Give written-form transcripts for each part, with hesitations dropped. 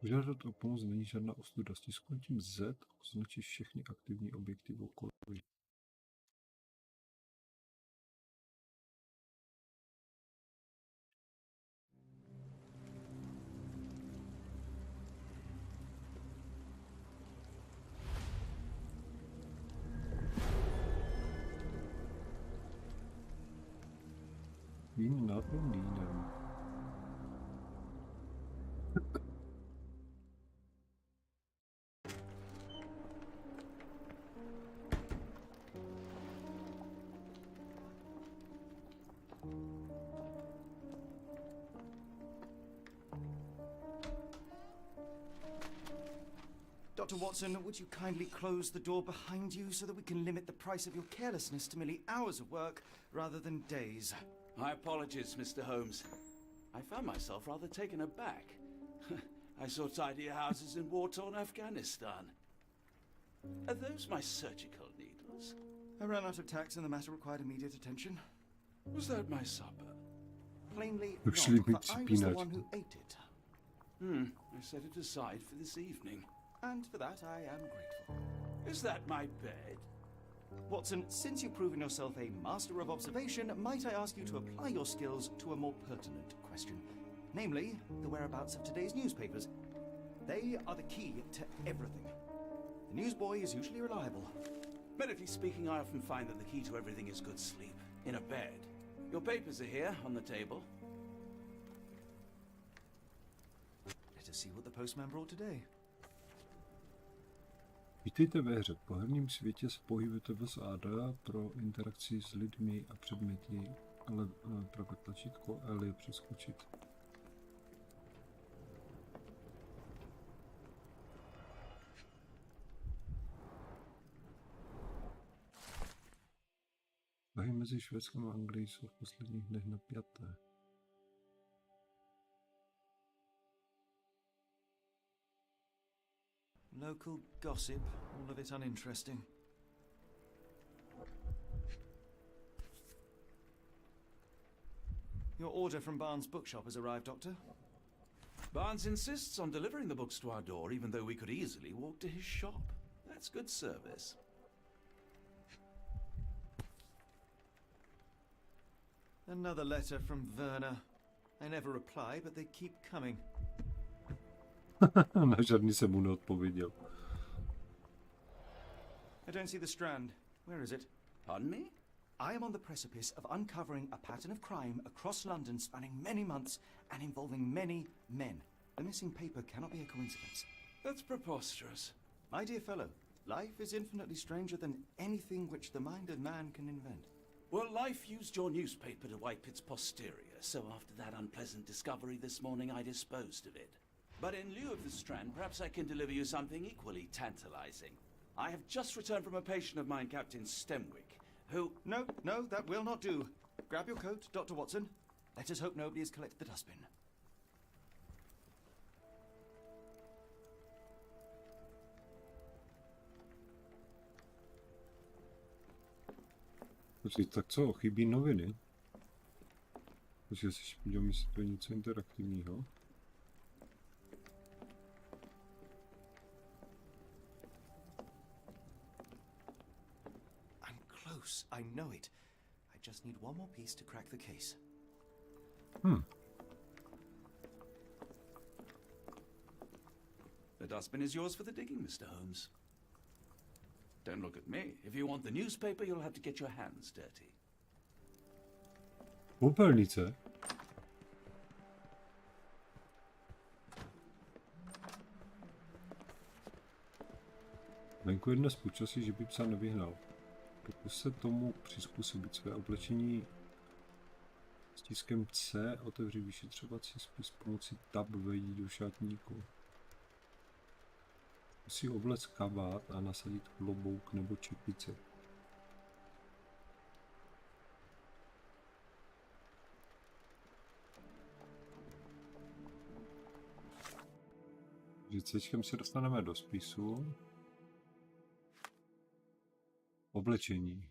Požádat o pomoc není žádná ostuda. Stisknutím Z označí všechny aktivní objekty v okolí. Vín nad Londýnem. Dr. Watson, would you kindly close the door behind you so that we can limit the price of your carelessness to merely hours of work rather than days? My apologies, Mr. Holmes. I found myself rather taken aback. I saw tidier houses in war-torn Afghanistan. Are those my surgical needles? I ran out of tacks and the matter required immediate attention. Was that my supper? Plainly Actually, not, but I was the one who ate it. I set it aside for this evening. And for that I am grateful. Is that my bed? Watson, since you've proven yourself a master of observation, might I ask you to apply your skills to a more pertinent question? Namely, the whereabouts of today's newspapers. They are the key to everything. The newsboy is usually reliable. Medically speaking, I often find that the key to everything is good sleep. In a bed. Your papers are here, on the table. Let us see what the postman brought today. Vítejte ve hře. Po herním světě se pohybujete bez ADA pro interakci s lidmi a předměty, ale pro tlačítko L je přeskočit. Vztahy mezi Švédskem a Anglií jsou v posledních dnech napjaté. Local gossip, all of it uninteresting. Your order from Barnes' bookshop has arrived, Doctor. Barnes insists on delivering the books to our door, even though we could easily walk to his shop. That's good service. Another letter from Werner. I never reply, but they keep coming. Na žádný jsem mu neodpověděl. I don't see the Strand. Where is it? Pardon me? I am on the precipice of uncovering a pattern of crime across London spanning many months and involving many men. The missing paper cannot be a coincidence. That's preposterous. My dear fellow, life is infinitely stranger than anything which the mind of man can invent. Well, life used your newspaper to wipe its posterior, so after that unpleasant discovery this morning, I disposed of it. But in lieu of the Strand, perhaps I can deliver you something equally tantalizing. I have just returned from a patient of mine, Captain Stemwick, who... No, that will not do. Grab your coat, Dr. Watson. Let us hope nobody has collected the dustbin. Počkej, tak co, chybí noviny? Počkej, si podívám, jestli to je něco interaktivního. I'm close, I know it. I just need one more piece to crack the case. The dustbin is yours for the digging, Mr. Holmes. Don't look at me. If you want the newspaper, you'll have to get your hands dirty. Popelnice? Venku je dnes počasí, že by psa nevyhnal. Pokus se tomu přizpůsobit své oblečení stiskem C, otevři vyšetřovací spis pomocí tab, vejdi do šatníku. Musí obléct kabát a nasadit klobouk nebo čepici. Cečkem se dostaneme do spisu. Oblečení.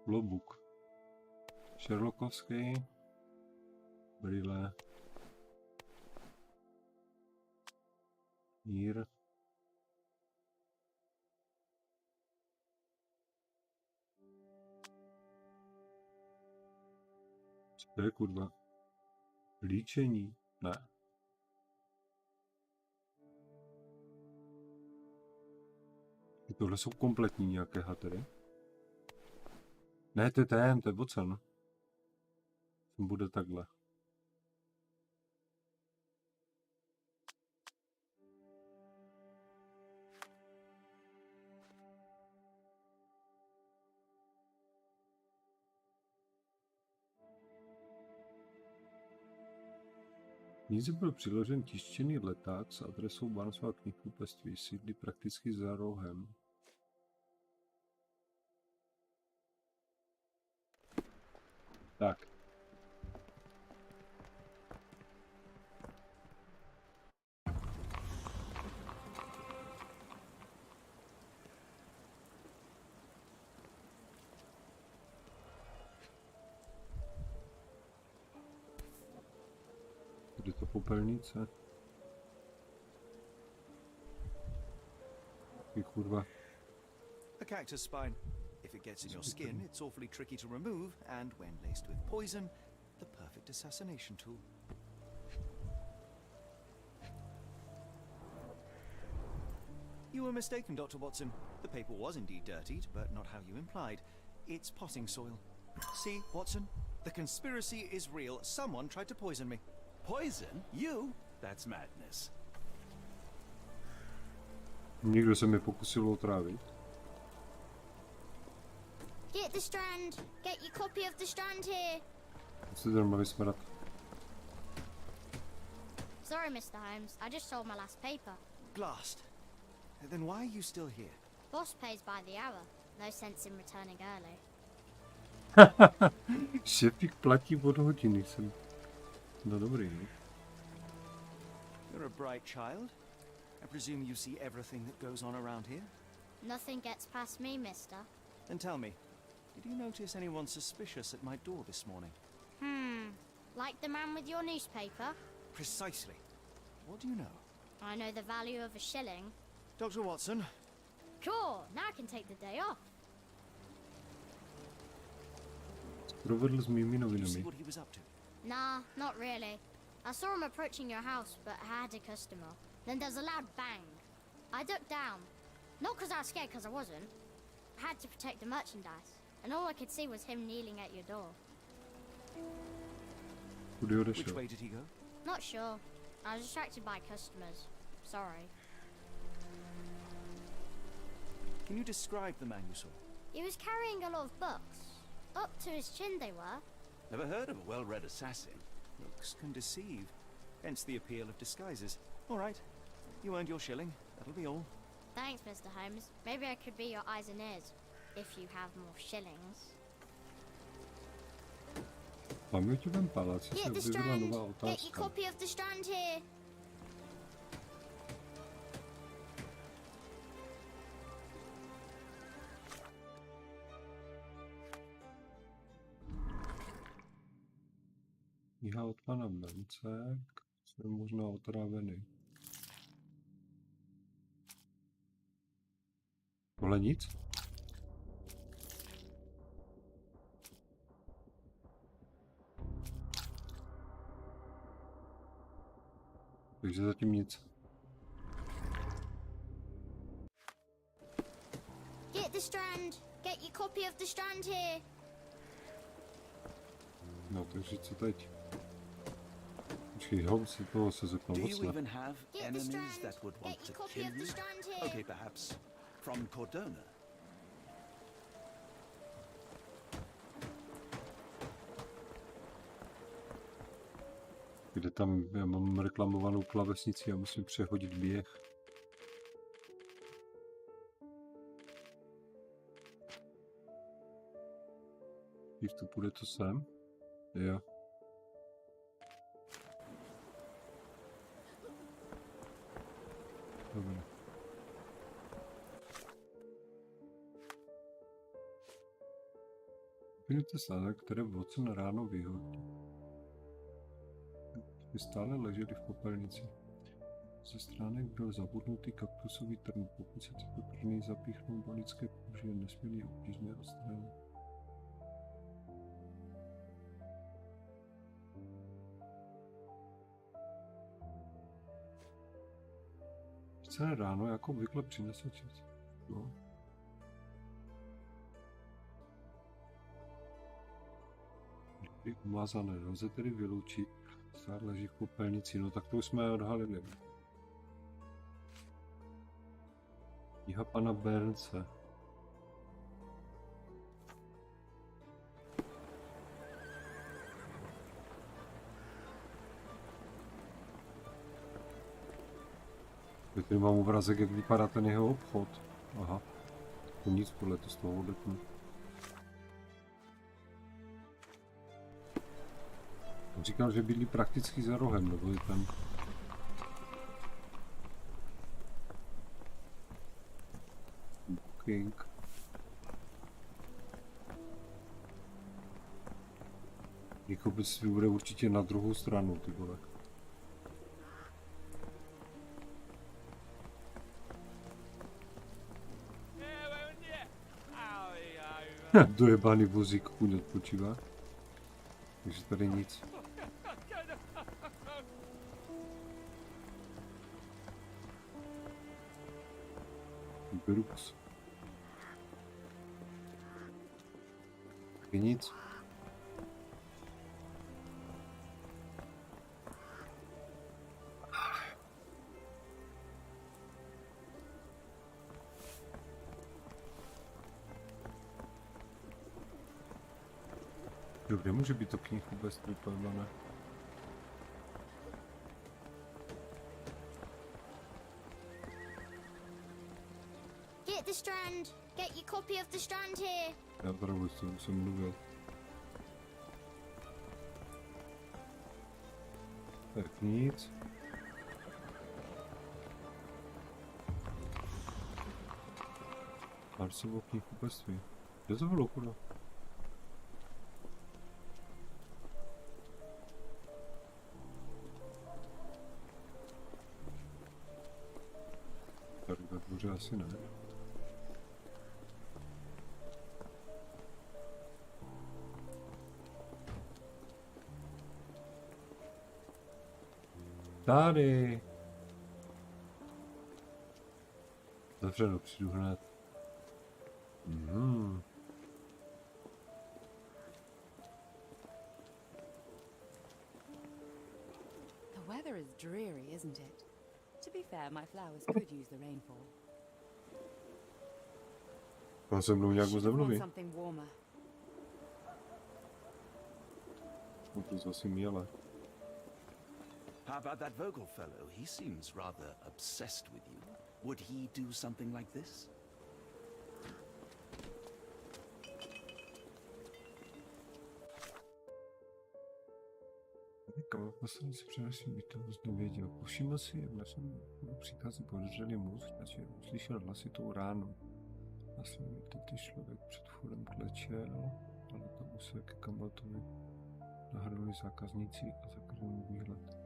Klobouk. Sherlockovský. Brýle. Mír. Co to je, kurva? Líčení? Ne. Tohle jsou kompletní nějaké hatery. Ne, to je ocen. To bude takhle. Níže byl přiložen tištěný leták s adresou Barnsova knihkupectví, sídlí prakticky za rohem. Tak. Kde to popelnice? Ty kurva. A cactus spine. If it gets in your skin, it's awfully tricky to remove, and when laced with poison, the perfect assassination tool. You were mistaken, Dr. Watson. The paper was indeed dirtied, but not how you implied. It's potting soil. See, Watson? The conspiracy is real. Someone tried to poison me. Poison? You? That's madness. Někdo se mi pokusil otrávit. Get the Strand. Get your copy of the Strand here. Co to má smrad? Sorry, Mr. Holmes. I just sold my last paper. Blast. Then why are you still here? Boss pays by the hour. No sense in returning early. Šefík platí od hodiny jsem. No dobrý, ne? You're a bright child. I presume you see everything that goes on around here? Nothing gets past me, mister. Then tell me, did you notice anyone suspicious at my door this morning? Like the man with your newspaper? Precisely. What do you know? I know the value of a shilling. Dr. Watson? Cool, now I can take the day off. Provedl s mými Did you see novinami. what he was up to? Nah, not really. I saw him approaching your house, but I had a customer. Then there's a loud bang. I ducked down. Not because I was scared, because I wasn't. I had to protect the merchandise. And all I could see was him kneeling at your door. Kudy Which odešel? way did he go? Not sure. I was distracted by customers. Sorry. Can you describe the man you saw? He was carrying a lot of books. Up to his chin they were. Never heard of a well-read assassin. Looks can deceive. Hence the appeal of disguises. All right. You earned your shilling. That'll be all. Thanks, Mr. Holmes. Maybe I could be your eyes and ears. If you have more shillings. V paměťovém paláci se Get the objevila Strand. nová Get your otázka. copy of the Strand here. Kniha od pana Bencek. Jsem možná otrávený. Tohle nic? Takže zatím nic. Get the Strand. Get your copy of the Strand here. No, takže co teď? Počkej, Holmes se toho se zeptal Do moc you ne. even have Get the enemies Strand. that would want Get to your copy kill of the you? Strand here. Okay, perhaps from Cordona. Kde tam, já mám reklamovanou klavesnici a musím přehodit běh. Když to půjde to sem? Jo. Dobrý. Vypněte stále, které Watson ráno vyhodí. Stále leželi v popelnici. Ze stránek byl zabudnutý kaktusový trn. Pokud se tyto trny zapíchnou do lidské kůže, je nesmírně obtížné odstranit. Celé ráno jako obvykle přinese čas. No. Umazané, lze tedy vyloučit. Stále leží v popelnici, no tak to už jsme odhalili. Kniha pana Bernce. Tady mám obrazek, jak vypadá ten jeho obchod. Aha, to nic podle to z toho odetnu. On říkal, že bydlí prakticky za rohem, nebo je tam... Booking. Výkupec bude určitě na druhou stranu, ty vole. Dojebaný vozík, chuť odpočívá. Takže tady nic. Brooks. Taky nic. Dobře, může být to knih vůbec vypadlané. Get the strand. Get your copy of the strand here. Já pravdu jsem mluvil. Tak nic. Marsovo knihkupectví. Je to bylo kurva. Tady ve dvoře asi ne. Tady. Zavřeno, přijdu hned. The weather is dreary, isn't it? To be fair, my flowers could use the rainfall. On se mnou nějak moc nemluví. Something warmer. No to zase měle. How about that Vogel fellow? He seems rather obsessed with you. Would he do something like this? Poslední si přináším bytovost nevěděl. Povšiml si, jak našem přichází podezřelý muž, takže uslyšel hlasitou ránu. Následně ty člověk před vchodem klečel, ale tam se ke Campbellovi nahrnuli zákazníci a zakryli mu výhled.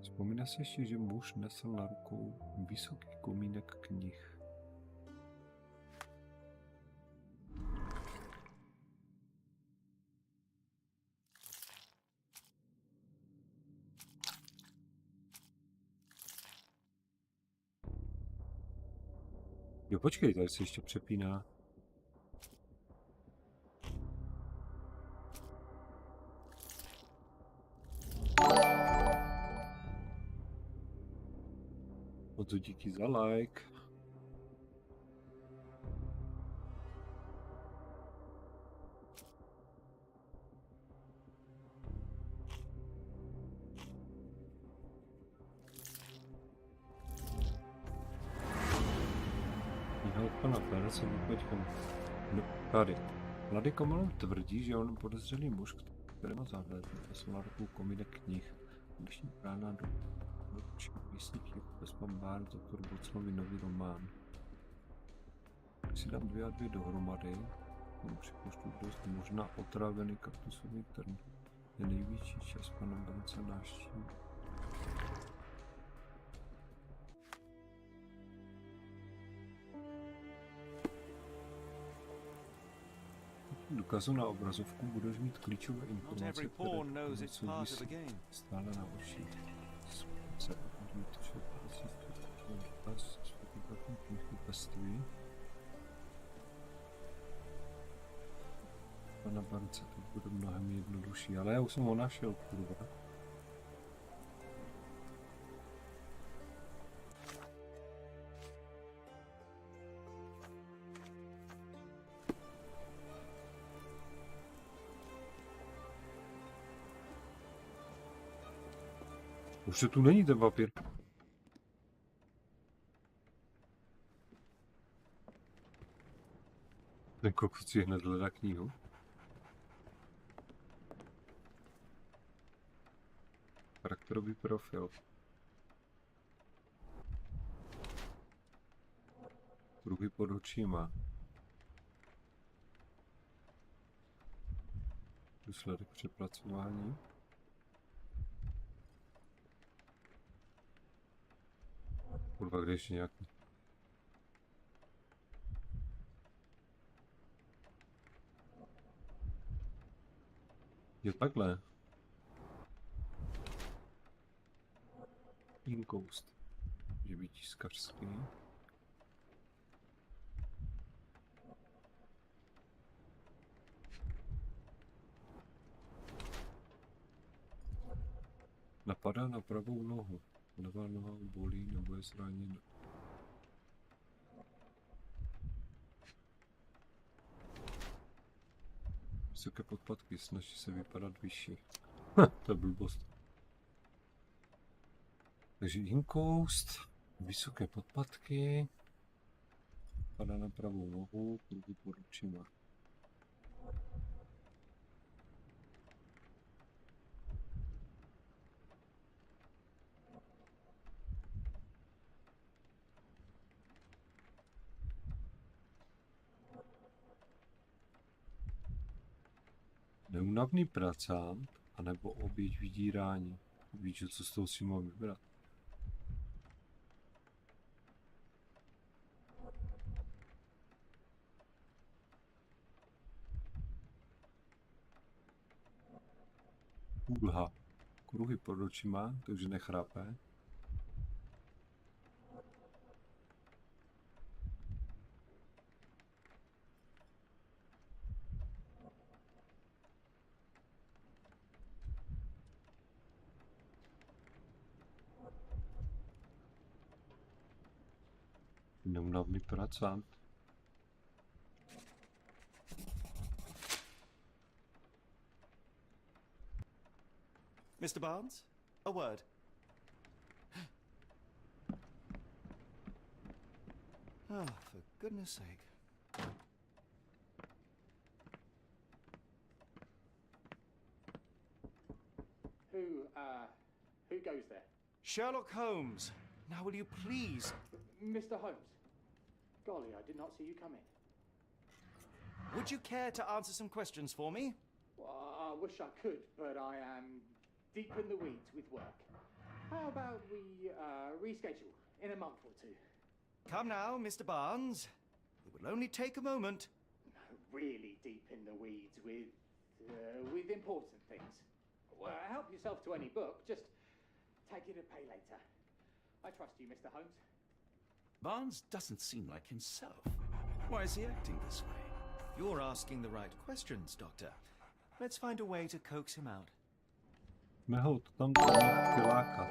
Vzpomíná si ještě, že muž nesl na rukou vysoký komínek knih. Jo, počkej, tady se ještě přepíná. O to díky za like. Pana Perce vypočkám. No, tady. Mladý Komalov tvrdí, že on podezřelý muž, který má záhled, poslal na rukou komínek knih. Dnešní rána do místních bez pan Bár, doktor Boclovi nový román. Když si dám 2 a 2 dohromady, Tam připočtu dost možná otrávený kaktusový trn. Je největší čas pana Bance návštěvy. Důkazu na obrazovku budeš mít klíčové informace, které souvisí stále na horší. Se Pana Bance to bude mnohem jednodušší, ale já už jsem ho našel, kurva. Už se tu není ten papír. Ten kokot si hned hledá knihu. Charakterový profil. Kruhy pod očima. Důsledek přepracování. Kurva, kde ještě nějaký? Je takhle. Inkoust. Může být tiskařský. Napadá na pravou nohu. Levá noha bolí nebo je zraněna. Vysoké podpatky, snaží se vypadat vyšší. To je blbost. Takže inkoust, vysoké podpatky, padá na pravou nohu, kruhy pod očima. Neúnavný pracant, anebo oběť vydírání. Víš, co z toho si mám vybrat. Úlha. Kruhy pod očima, takže nechrápe. Neúnavný pracant. Mr. Barnes, a word. Oh, for goodness sake. Who goes there? Sherlock Holmes. Now will you please? Mr. Holmes. Golly, I did not see you come in. Would you care to answer some questions for me? Well, I wish I could, but I am deep in the weeds with work. How about we reschedule in a month or two? Come now, Mr. Barnes. It will only take a moment. No, really deep in the weeds with important things. Well, help yourself to any book. Just take it to pay later. I trust you, Mr. Holmes. Barnes doesn't seem like himself. Why is he acting this way? You're asking the right questions, Doctor. Let's find a way to coax him out. Neho, to tam chci lákat.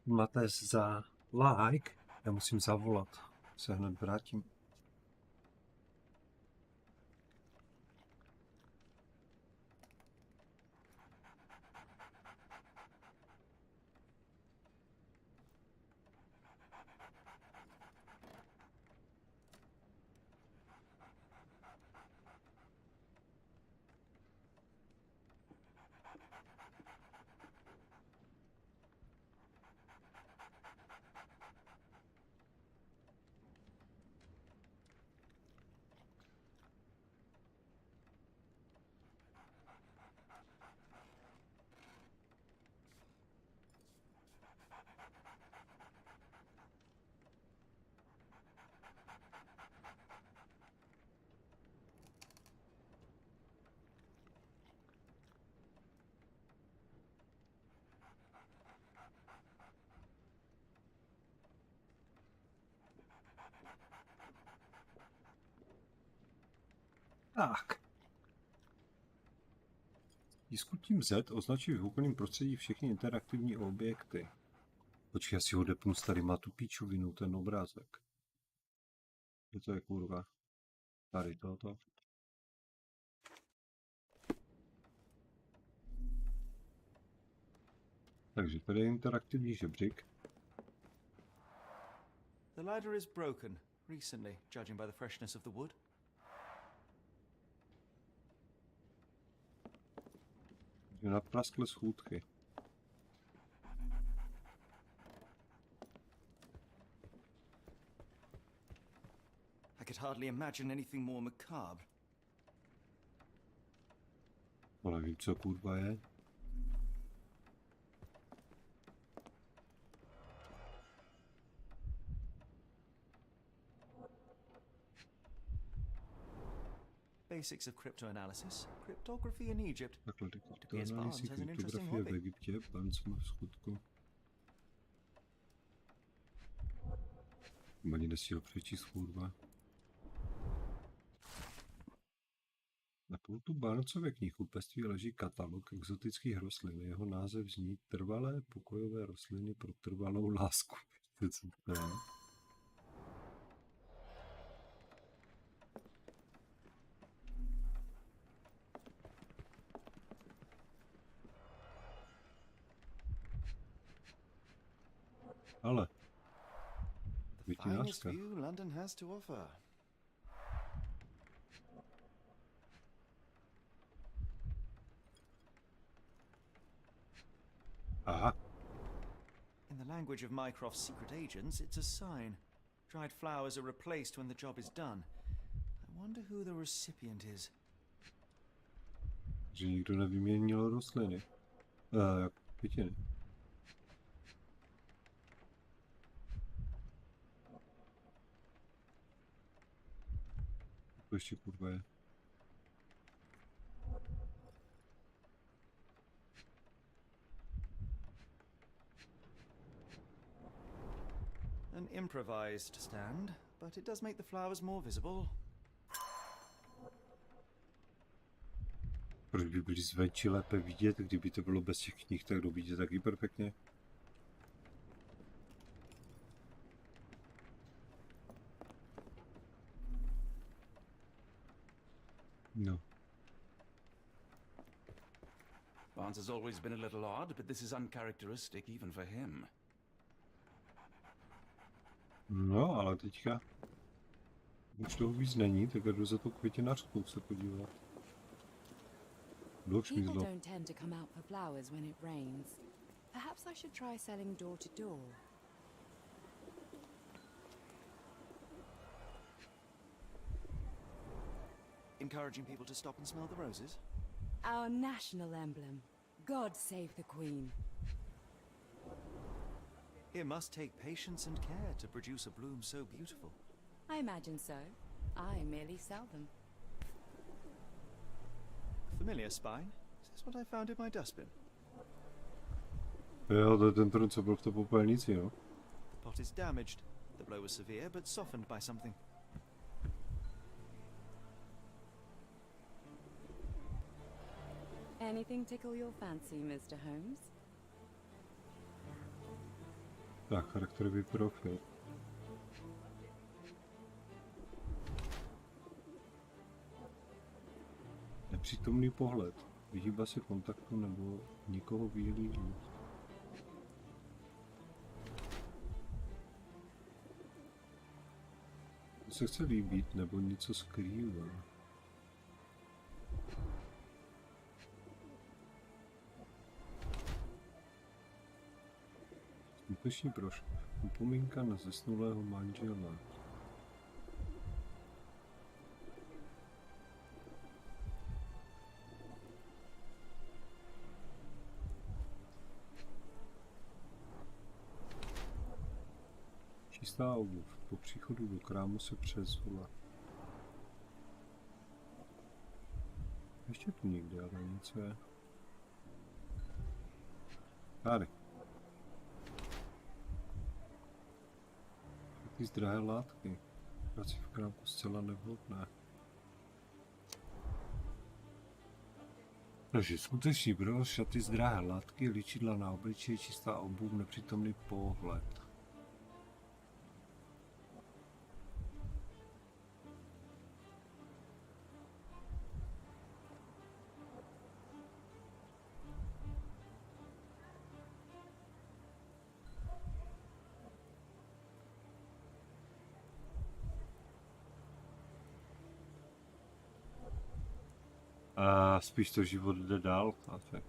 Máte za like? Já musím zavolat. Se hned vrátím. Tak. Tisknutím Z označí v okolním prostředí všechny interaktivní objekty. Počkej, já si ho depnu, tady má tu píčovinu, ten obrázek. Je to je kurva. Tady toto. Takže tady je interaktivní žebřík. The ladder is broken recently, judging by the freshness of the wood. Napraskly schůdky. I could hardly imagine anything more macabre. Ale vím, co kurva je. Basics of cryptoanalysis, cryptography in Egypt. Takhle Barnes analýzy has an interesting kryptografie v hobby. Egyptě, Barnes má v skutku. Ani nestihl přečíst kurva. Na pultu Barnesově knihkupectví leží katalog exotických rostlin. Jeho název zní Trvalé pokojové rostliny pro trvalou lásku. Co to je? Ale The finest vytinářka. view London has to offer. Aha, In the language of Mycroft's secret agents, it's a sign. Dried flowers are replaced when the job is done. I wonder who the recipient is. že nikdo nevyměnil rostliny. Jak květiny. To ještě kurva je. An improvised stand, but it does make the flowers more visible. Proč by byli zvenčí lépe vidět, kdyby to bylo bez těch knih, tak to vidět taky perfektně. No. Barnes has always been a little odd, but this is uncharacteristic even for him. No, ale teďka už toho víc není, tak jdu za tou květinářkou se podívat. Do People šmízlo. don't tend to come out for flowers when it rains. Perhaps I should try selling door to door. Encouraging people to stop and smell the roses? Our national emblem. God save the Queen. It must take patience and care to produce a bloom so beautiful. I imagine so. I merely sell them. Familiar spine? Is this what I found in my dustbin? Jo, to je ten trůn, co byl v té popelnici, jo. The pot is damaged. The blow was severe, but softened by something. Anything tickle your fancy, Mr. Holmes? Tak, charakterový profil. Nepřítomný pohled. Vyhýbá se kontaktu nebo nikoho vyhlíží. Se chce líbit nebo něco skrývá. Smuteční proš. Upomínka na zesnulého manžela. Čistá obuv. Po příchodu do krámu se přezula. Ještě tu někde, ale něco je. Tady. Ty zdrahé látky. Prací v krámku zcela nevhodné. Takže skutečný provoz, šaty z drahé látky, ličidla na obličeji, čistá obuv, nepřítomný pohled. A spíš to život jde dál. A tak.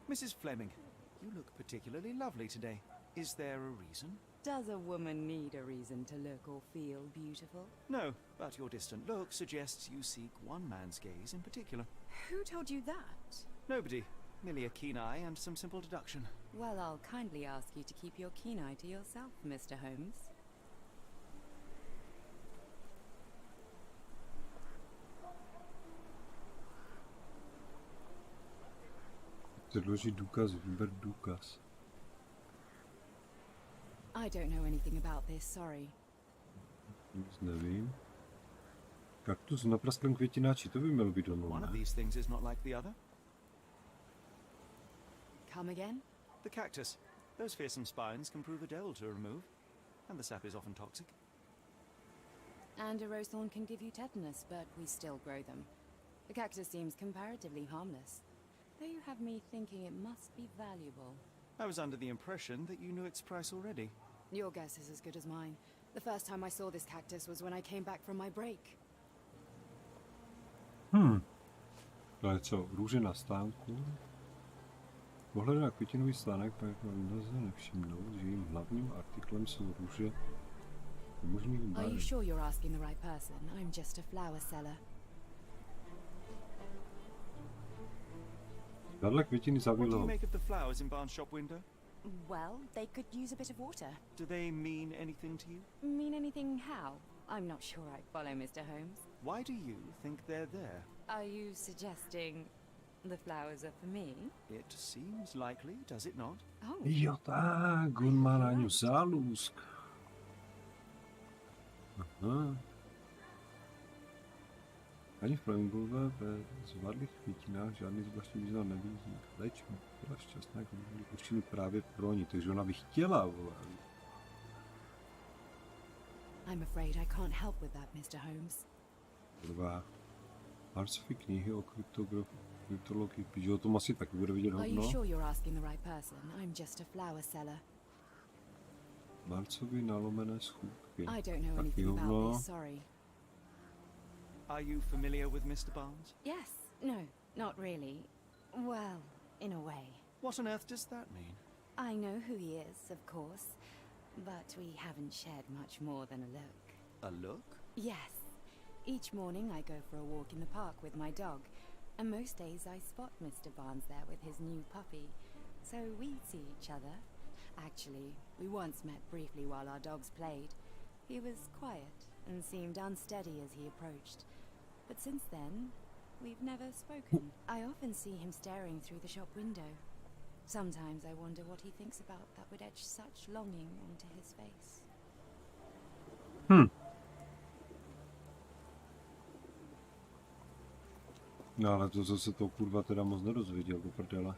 Mrs. Fleming, you look particularly lovely today. Is there a reason? Does a woman need a reason to look or feel beautiful? No, but your distant look suggests you seek one man's gaze in particular. Who told you that? Nobody. Merely a keen eye and some simple deduction. Well, I'll kindly ask you to keep your keen eye to yourself, Mr. Holmes. Předložit důkaz, vyber důkaz. I don't know anything about this, sorry. Nic nevím. Kaktus na prasklém květináči, to by mělo být One of domluvené. these things is not like the other. Come again? The cactus. Those fearsome spines can prove a devil to remove, and the sap is often toxic. And a rose thorn can give you tetanus, but we still grow them. The cactus seems comparatively harmless, though you have me thinking it must be valuable. I was under the impression that you knew its price already. Your guess is as good as mine. The first time I saw this cactus was when I came back from my break. To je co, růže na stánku? Pohled na květinový stánek pak nelze nevšimnout, že jejím hlavním artiklem jsou růže možných Are you barev. sure you're asking the right person? I'm just a flower seller. Tahle květiny What do you zavílou. make of the flowers in Barnes' shop window? Well, they could use a bit of water. Do they mean anything to you? Mean anything how? I'm not sure I follow, Mr. Holmes. Why do you think they're there? Are you suggesting the flowers are for me? It seems likely, does it not? Oh, Jo tak, on má na ňu zálusk. Aha. Ani v Flemingové ve zvadlých květinách žádný zvláštní význam nevidí. Leč byla šťastná, když byly určeny právě pro ní, takže ona by chtěla, vole. I'm afraid I can't help with that, Mr. Holmes. Kurva. Harcovy knihy o kryptologii, že o tom asi taky bude vidět Are you hodno. sure you're asking the right person? I'm just a flower seller. Marcovy nalomené schůdky. I don't know Taky anything about hovno. this, sorry. Are you familiar with Mr. Barnes? Yes, no, not really. Well, in a way. What on earth does that mean? I know who he is, of course, but we haven't shared much more than a look. A look? Yes. Each morning I go for a walk in the park with my dog, and most days I spot Mr. Barnes there with his new puppy, so we see each other. Actually, we once met briefly while our dogs played. He was quiet and seemed unsteady as he approached, but since then, we've never spoken. I often see him staring through the shop window. Sometimes I wonder what he thinks about that would etch such longing onto his face. No ale to zase to kurva teda moc nedozvěděl, do prdele.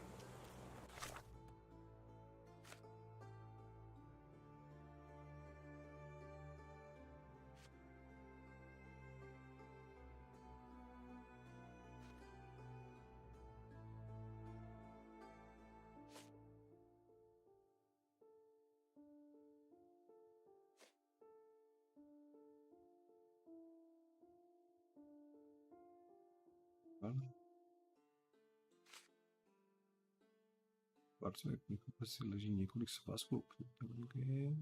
V barcové knihopise leží několik svazků kryptologie.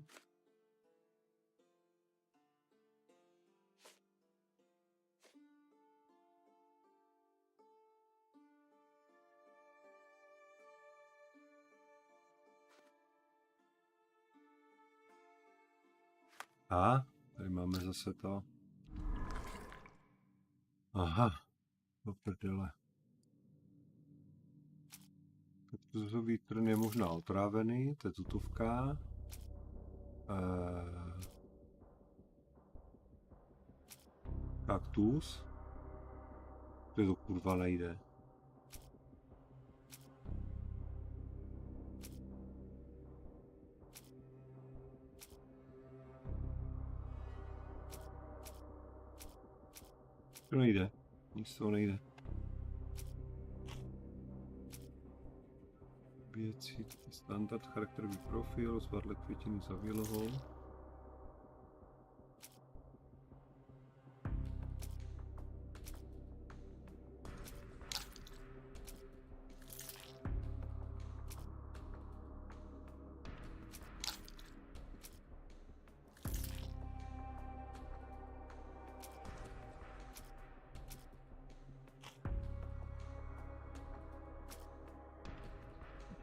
A tady máme zase to. Aha, do prdele. Kaktusový trn je možná otrávený, to je tutovka. kaktus? To kurva nejde. To nejde. Nic z toho nejde. Věci, standard, charakterový profil, zvadle květiny za výlohou.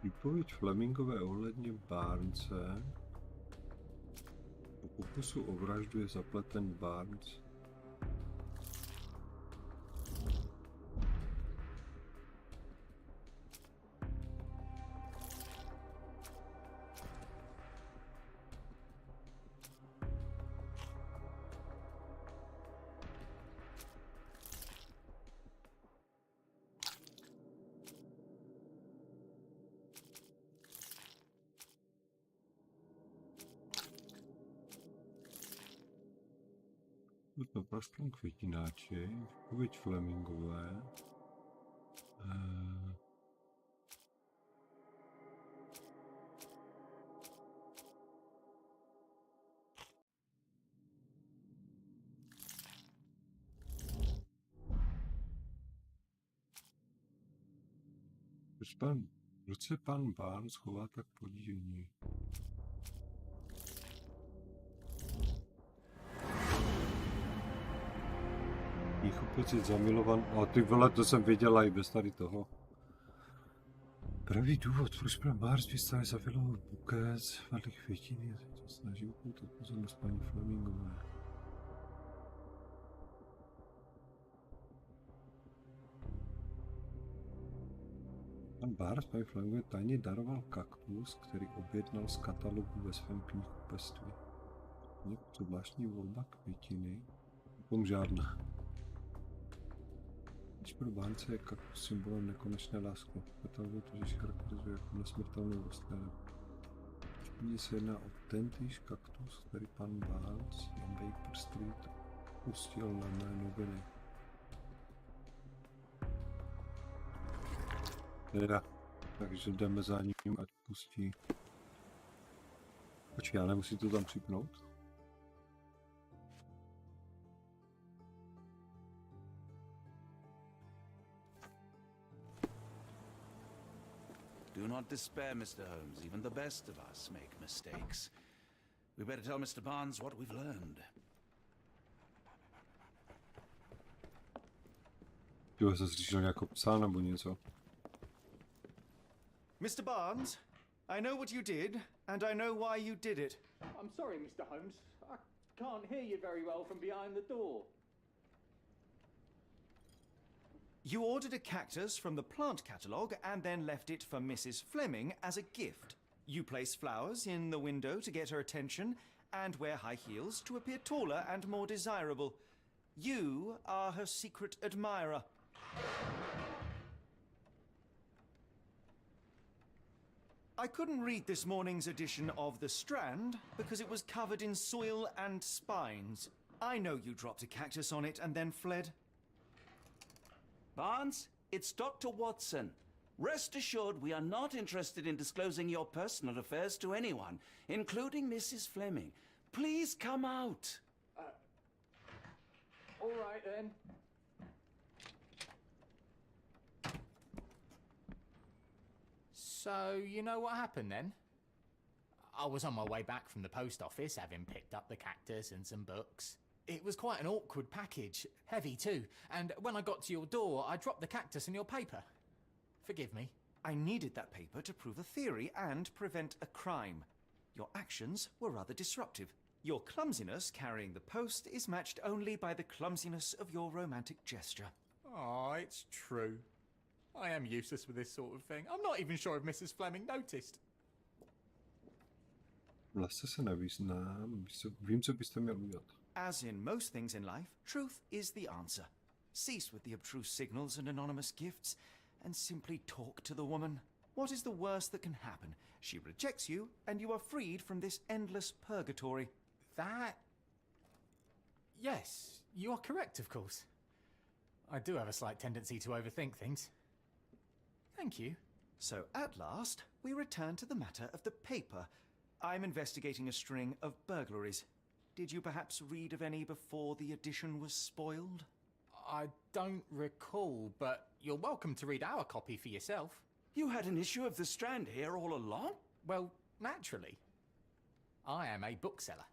Výpověď Flemingové ohledně Barnese. Po pokusu o vraždu je zapleten Barnes. Na pražském květináči, výpověď Flemingové. Proč se pan Barnes chová tak podivně? Pocit zamilovan. A ty vole, to jsem viděla i bez tady toho. Pravý důvod, proč pan Barnes vystavil za vilovou bukec, vedle květiny, a se snaží upoutat pozornost paní Flemingové. Pan Barnes paní Flemingové tajně daroval kaktus, který objednal z katalogu ve svém knihkupectví. Něco zvláštní volba květiny, potom žádná. Když pro Barnese je kaktus symbolem nekonečné lásky, katalogu totiž charakterizuje jako nesmrtelnou rostlinu. Mně se jedná o tentýž kaktus, který pan Barnes na Baker Street pustil na mé noviny. Teda, takže jdeme za ním, ať pustí. Počkej, já nemusím to tam připnout? Do not despair, Mr. Holmes. Even the best of us make mistakes. We better tell Mr. Barnes what we've learned. Jo, se slyšel nějakou psa nebo něco. Mr. Barnes, I know what you did, and I know why you did it. I'm sorry, Mr. Holmes. I can't hear you very well from behind the door. You ordered a cactus from the plant catalogue and then left it for Mrs. Fleming as a gift. You place flowers in the window to get her attention and wear high heels to appear taller and more desirable. You are her secret admirer. I couldn't read this morning's edition of The Strand because it was covered in soil and spines. I know you dropped a cactus on it and then fled. Barnes, it's Dr. Watson. Rest assured we are not interested in disclosing your personal affairs to anyone, including Mrs. Fleming. Please come out. All right then. So, you know what happened then? I was on my way back from the post office, having picked up the cactus and some books. It was quite an awkward package, heavy too, and when I got to your door, I dropped the cactus in your paper. Forgive me. I needed that paper to prove a theory and prevent a crime. Your actions were rather disruptive. Your clumsiness carrying the post is matched only by the clumsiness of your romantic gesture. Oh, it's true. I am useless with this sort of thing. I'm not even sure if Mrs. Fleming noticed. Vlastně se nevyznám, vím, co byste měl udělat. As in most things in life, truth is the answer. Cease with the obtruse signals and anonymous gifts, and simply talk to the woman. What is the worst that can happen? She rejects you, and you are freed from this endless purgatory. That... Yes, you are correct, of course. I do have a slight tendency to overthink things. Thank you. So at last, we return to the matter of the paper. I'm investigating a string of burglaries. Did you perhaps read of any before the edition was spoiled? I don't recall, but you're welcome to read our copy for yourself. You had an issue of The Strand here all along? Well, naturally. I am a bookseller.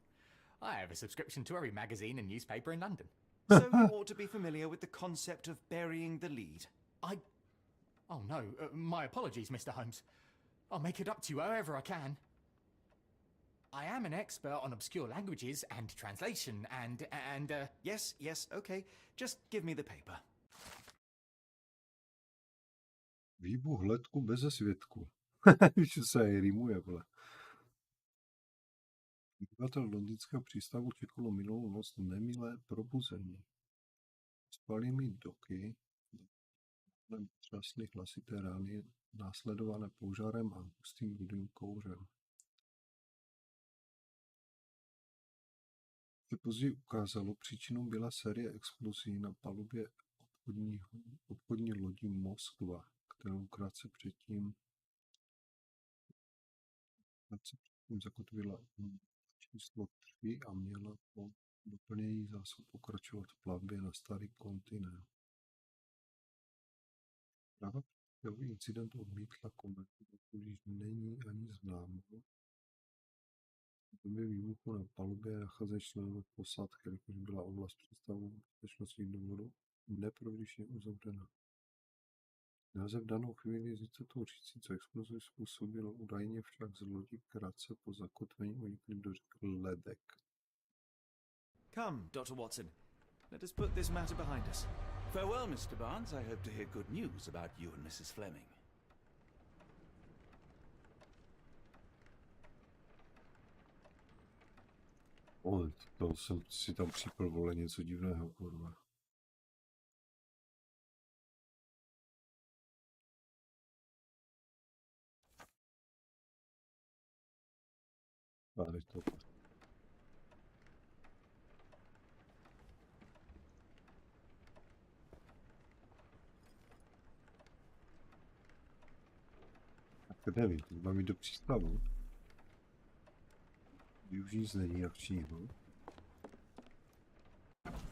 I have a subscription to every magazine and newspaper in London. So you ought to be familiar with the concept of burying the lead. Oh no, my apologies, Mr. Holmes. I'll make it up to you however I can. I am an expert on obscure languages and translation and Yes, okay. Just give me the paper. Výbuch letku beze světku. Víš, co se rýmuje, vole. Obyvatel londýnského přístavu čekalo minulou noc nemilé probuzení. Spalými doky třasly hlasité rány následované požárem a hustým rudým kouřem. Se později ukázalo, příčinou byla série explozí na palubě obchodní lodi Moskva, kterou krátce předtím zakotvila číslo 3 a měla po doplnění zásob pokračovat v plavbě na starý kontinent. Zpráva přípravy incident odmítla komentovat, když není ani známo. V době výbuchu na palubě nacházejí členové posádky, jakož byla oblast přístavu bezpečnostních důvodů neprodyšně uzavřena. Název danou chvíli s jistotou říci, co explozi způsobilo, údajně však z lodi krátce po zakotvení unikli do řeky Ledek. Come, Dr. Watson. Let us put this matter behind us. Farewell, Mr. Barnes. I hope to hear good news about you and Mrs. Fleming. To jsem si tam připl, vole, něco divného, kurva. Tady to. Tak nevím, teď mám jít do přístavu. Už nic není akčního.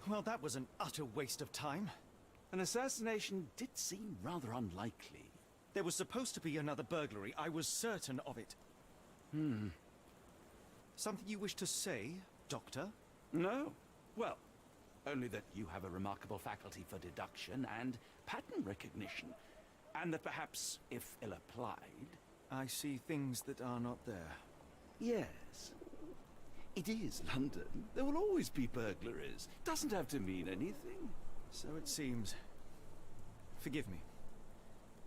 Well, that was an utter waste of time. An assassination did seem rather unlikely. There was supposed to be another burglary. I was certain of it. Something you wish to say, Doctor? No? Well, only that you have a remarkable faculty for deduction and pattern recognition, and that perhaps, if ill-applied... I see things that are not there. Yes. It is London. There will always be burglaries. Doesn't have to mean anything. So it seems. Forgive me.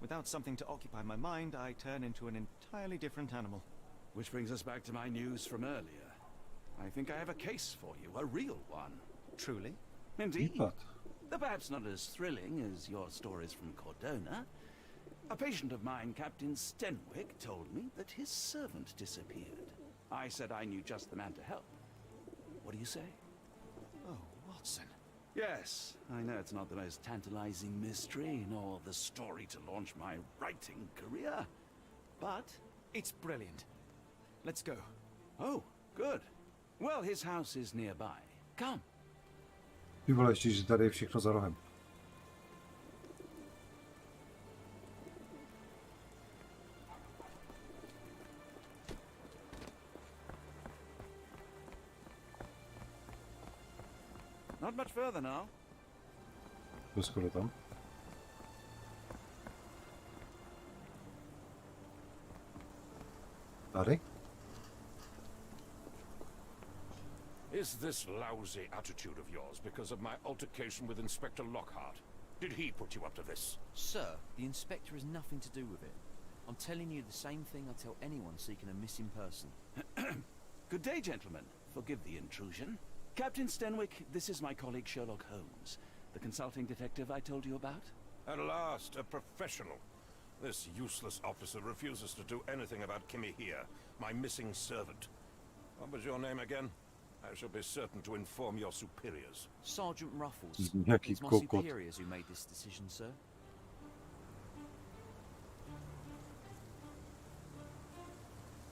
Without something to occupy my mind, I turn into an entirely different animal. Which brings us back to my news from earlier. I think I have a case for you, a real one. Truly? Indeed. Výpad. Though perhaps not as thrilling as your stories from Cordona. A patient of mine, Captain Stenwick, told me that his servant disappeared. I said I knew just the man to help. What do you say? Oh, Watson. Yes, I know it's not the most tantalizing mystery, nor the story to launch my writing career, but... It's brilliant. Let's go. Oh, good. Well, his house is nearby. Come. Ty vole, ještě, že tady je všechno za rohem. Not much further now. To skoro tam. Tady? Is this lousy attitude of yours because of my altercation with Inspector Lockhart? Did he put you up to this? Sir, the inspector has nothing to do with it. I'm telling you the same thing I tell anyone seeking a missing person. Good day, gentlemen. Forgive the intrusion. Captain Stenwick, this is my colleague Sherlock Holmes, the consulting detective I told you about. At last, a professional. This useless officer refuses to do anything about Kimmy here, my missing servant. What was your name again? I shall be certain to inform your superiors. Sergeant Ruffles. Nějaký It's my kokot. superiors who made this decision, sir.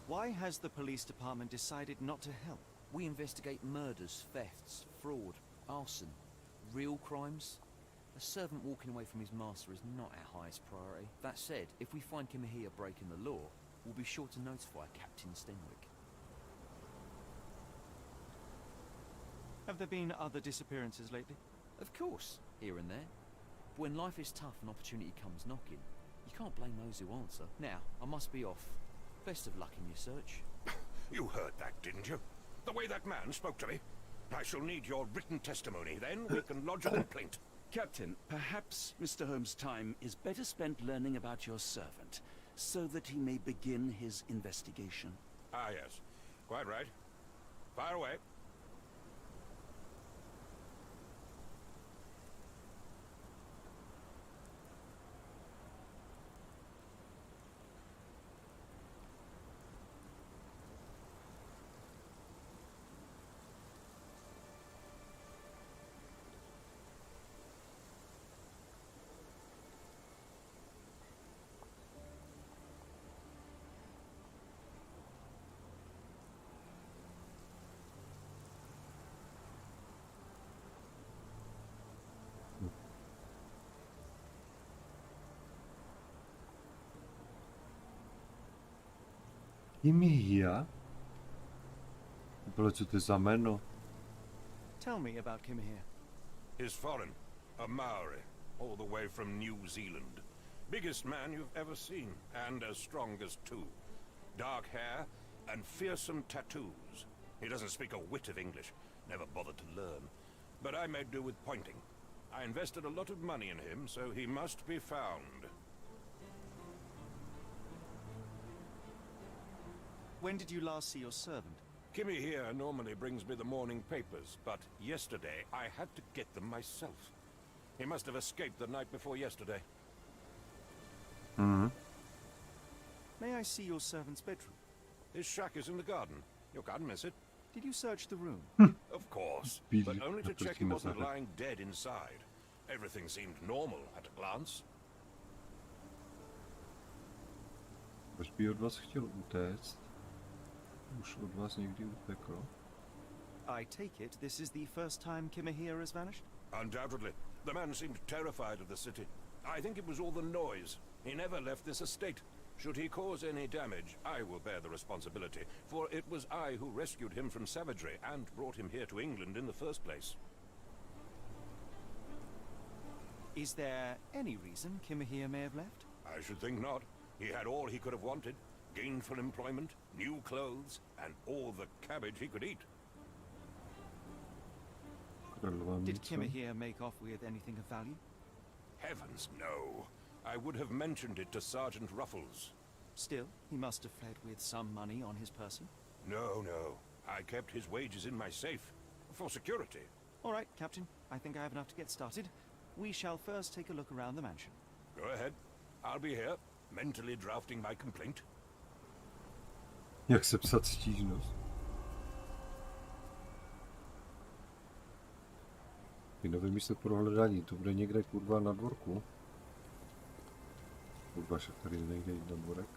Why has the police department decided not to help? We investigate murders, thefts, fraud, arson, real crimes. A servant walking away from his master is not our highest priority. That said, if we find Kimahia breaking the law, we'll be sure to notify Captain Stenwick. Have there been other disappearances lately? Of course, here and there. But when life is tough and opportunity comes knocking, you can't blame those who answer. Now, I must be off. Best of luck in your search. You heard that, didn't you? The way that man spoke to me. I shall need your written testimony, then we can lodge a complaint. Captain, perhaps Mr. Holmes' time is better spent learning about your servant, so that he may begin his investigation. Ah, yes. Quite right. Fire away. Kimihia? Bylo, co to je za jméno? Tell me about Kimahia. He's foreign. A Maori. All the way from New Zealand. Biggest man you've ever seen. And as strong as two. Dark hair and fearsome tattoos. He doesn't speak a whit of English. Never bothered to learn. But I made do with pointing. I invested a lot of money in him, so he must be found. When did you last see your servant? Kimmy here normally brings me the morning papers, but yesterday I had to get them myself. He must have escaped the night before yesterday. Mhm. May I see your servant's bedroom? His shack is in the garden. You can't miss it. Did you search the room? Of course, Speedy but only to check he approaching wasn't Masada. lying dead inside. Everything seemed normal at a glance. Proč by od vás chtěl utéct? Už od vás někdy utekl. I take it this is the first time Kimahia has vanished? Undoubtedly. The man seemed terrified of the city. I think it was all the noise. He never left this estate. Should he cause any damage, I will bear the responsibility, for it was I who rescued him from savagery and brought him here to England in the first place. Is there any reason Kimahia may have left? I should think not. He had all he could have wanted. Gainful employment, new clothes, and all the cabbage he could eat. Did Kimahia make off with anything of value? Heavens, no. I would have mentioned it to Sergeant Ruffles. Still, he must have fled with some money on his person. No, no. I kept his wages in my safe. For security. All right, Captain. I think I have enough to get started. We shall first take a look around the mansion. Go ahead. I'll be here, mentally drafting my complaint. Jak sepsat stížnost? Ty nový místo pro hledání, to bude někde kurva na dvorku. Kurva, však tady nejde jít na dvorek.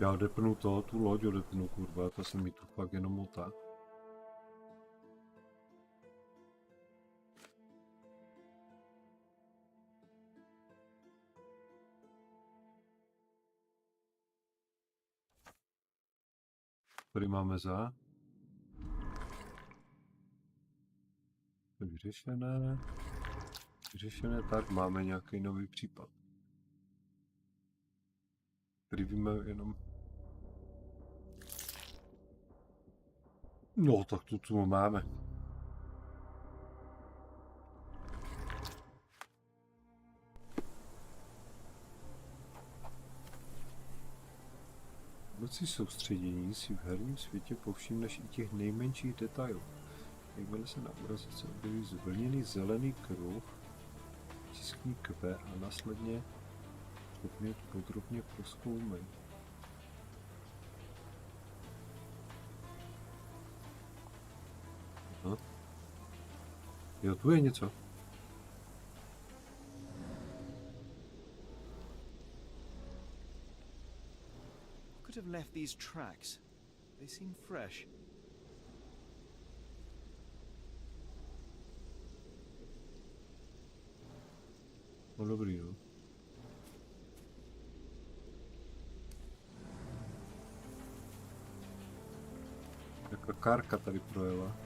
Já odepnu to, tu loď odepnu, kurva, to se mi tu fakt jenom motá. Tady máme za. Vyřešené. Vyřešené, tak máme nějaký nový případ. Tady víme jenom... No, tak to tu máme. Noci soustředění si v herním světě povšimneš i těch nejmenších detailů. Jakmile se na obrazovce objeví zvlněný zelený kruh, tiskni Q a následně podrobně prozkoumej. Aha. Jo, tu je něco. Could have left these tracks. They seem fresh. No dobrý, no. Jaká kárka tady projela.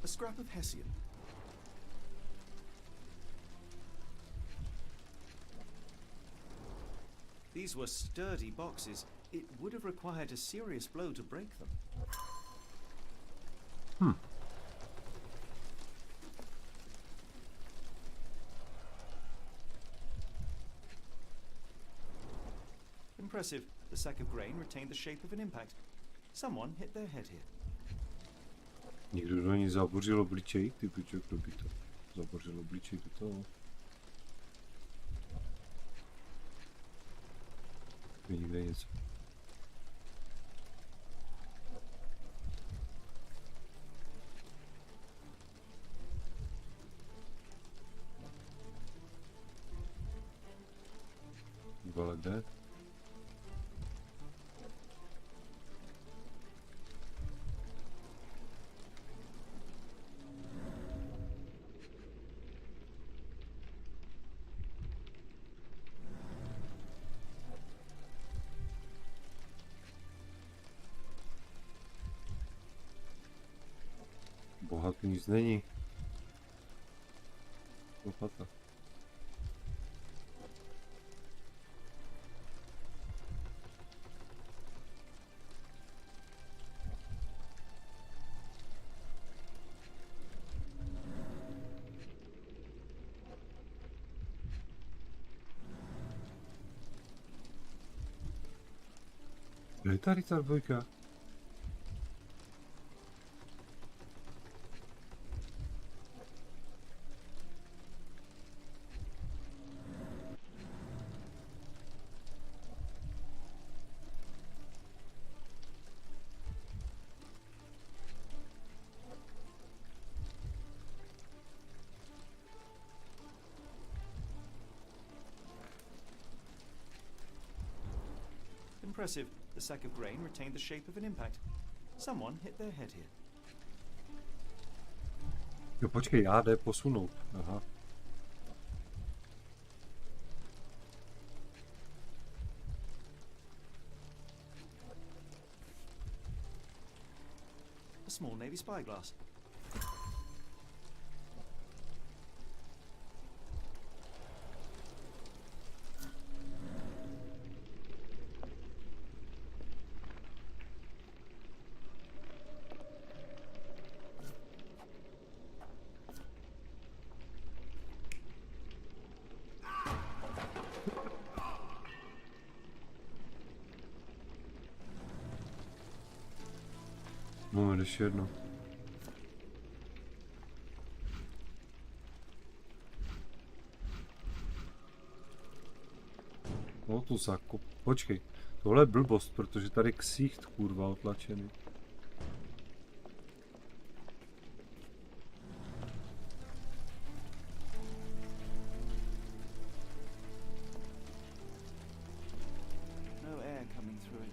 A scrap of Hessian. These were sturdy boxes. It would have required a serious blow to break them. Impressive. The sack of grain retained the shape of an impact. Someone hit their head here. Někdo do ní zabořil obličej, ty pičo, kdo by to zabořil obličej do toho. Je někde něco. Vole, kde? Bohatý nic není. Lopata. Kde je tady ta dvojka? Impressive. The sack of grain retained the shape of an impact. Someone hit their head here. Jo, počkej, já jde posunout. Aha. A small navy spyglass. Moment, ještě jedno. No to zakop. Počkej, tohle je blbost, protože tady ksicht kurva otlačený. No air coming through it.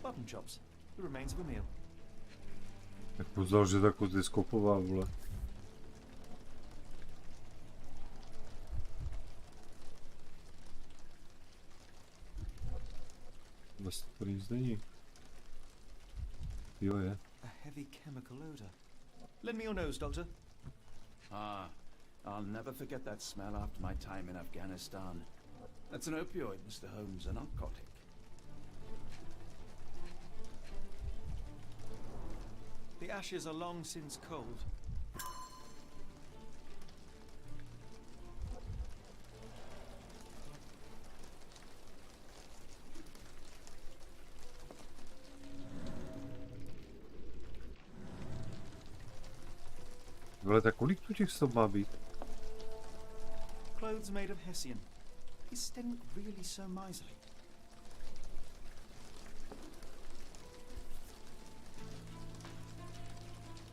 Button chops. The remains of a meal. Jak poznal, že takový diskopová, vole. Vlastně to nic není. Jo je. A heavy chemical odor. Lend me your nose, Doctor. Ah, I'll never forget that smell after my time in Afghanistan. That's an opioid, Mr. Holmes, a narcotic. The ashes are long since cold. Ale tak kolik tu těch stop má být? Clothes made of hessian. Is Sten really so miserly?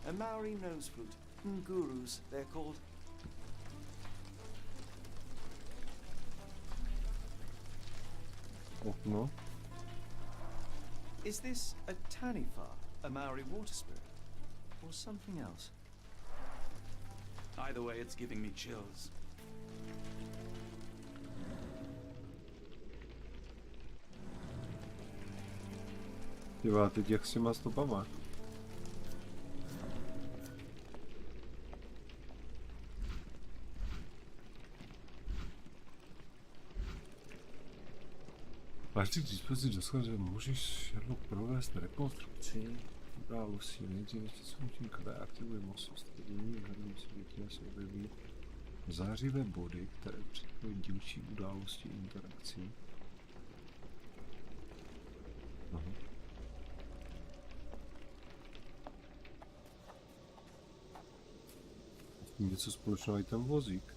A Maori nose flute. Ngurus, they're called. Okno. Is this a tanifa, a Maori water spirit, or something else? Either way, it's giving me chills. Ty vole, teď jak s těma stopama? Máš ty k dispozici doslova, že můžeš Sherlock provést rekonstrukci událostí nejdříve tím reaktivuje moznost, který hledem světě se objeví zářivé body, které předpojí dílčí události interakcí. Aha. Něco společného i ten vozík.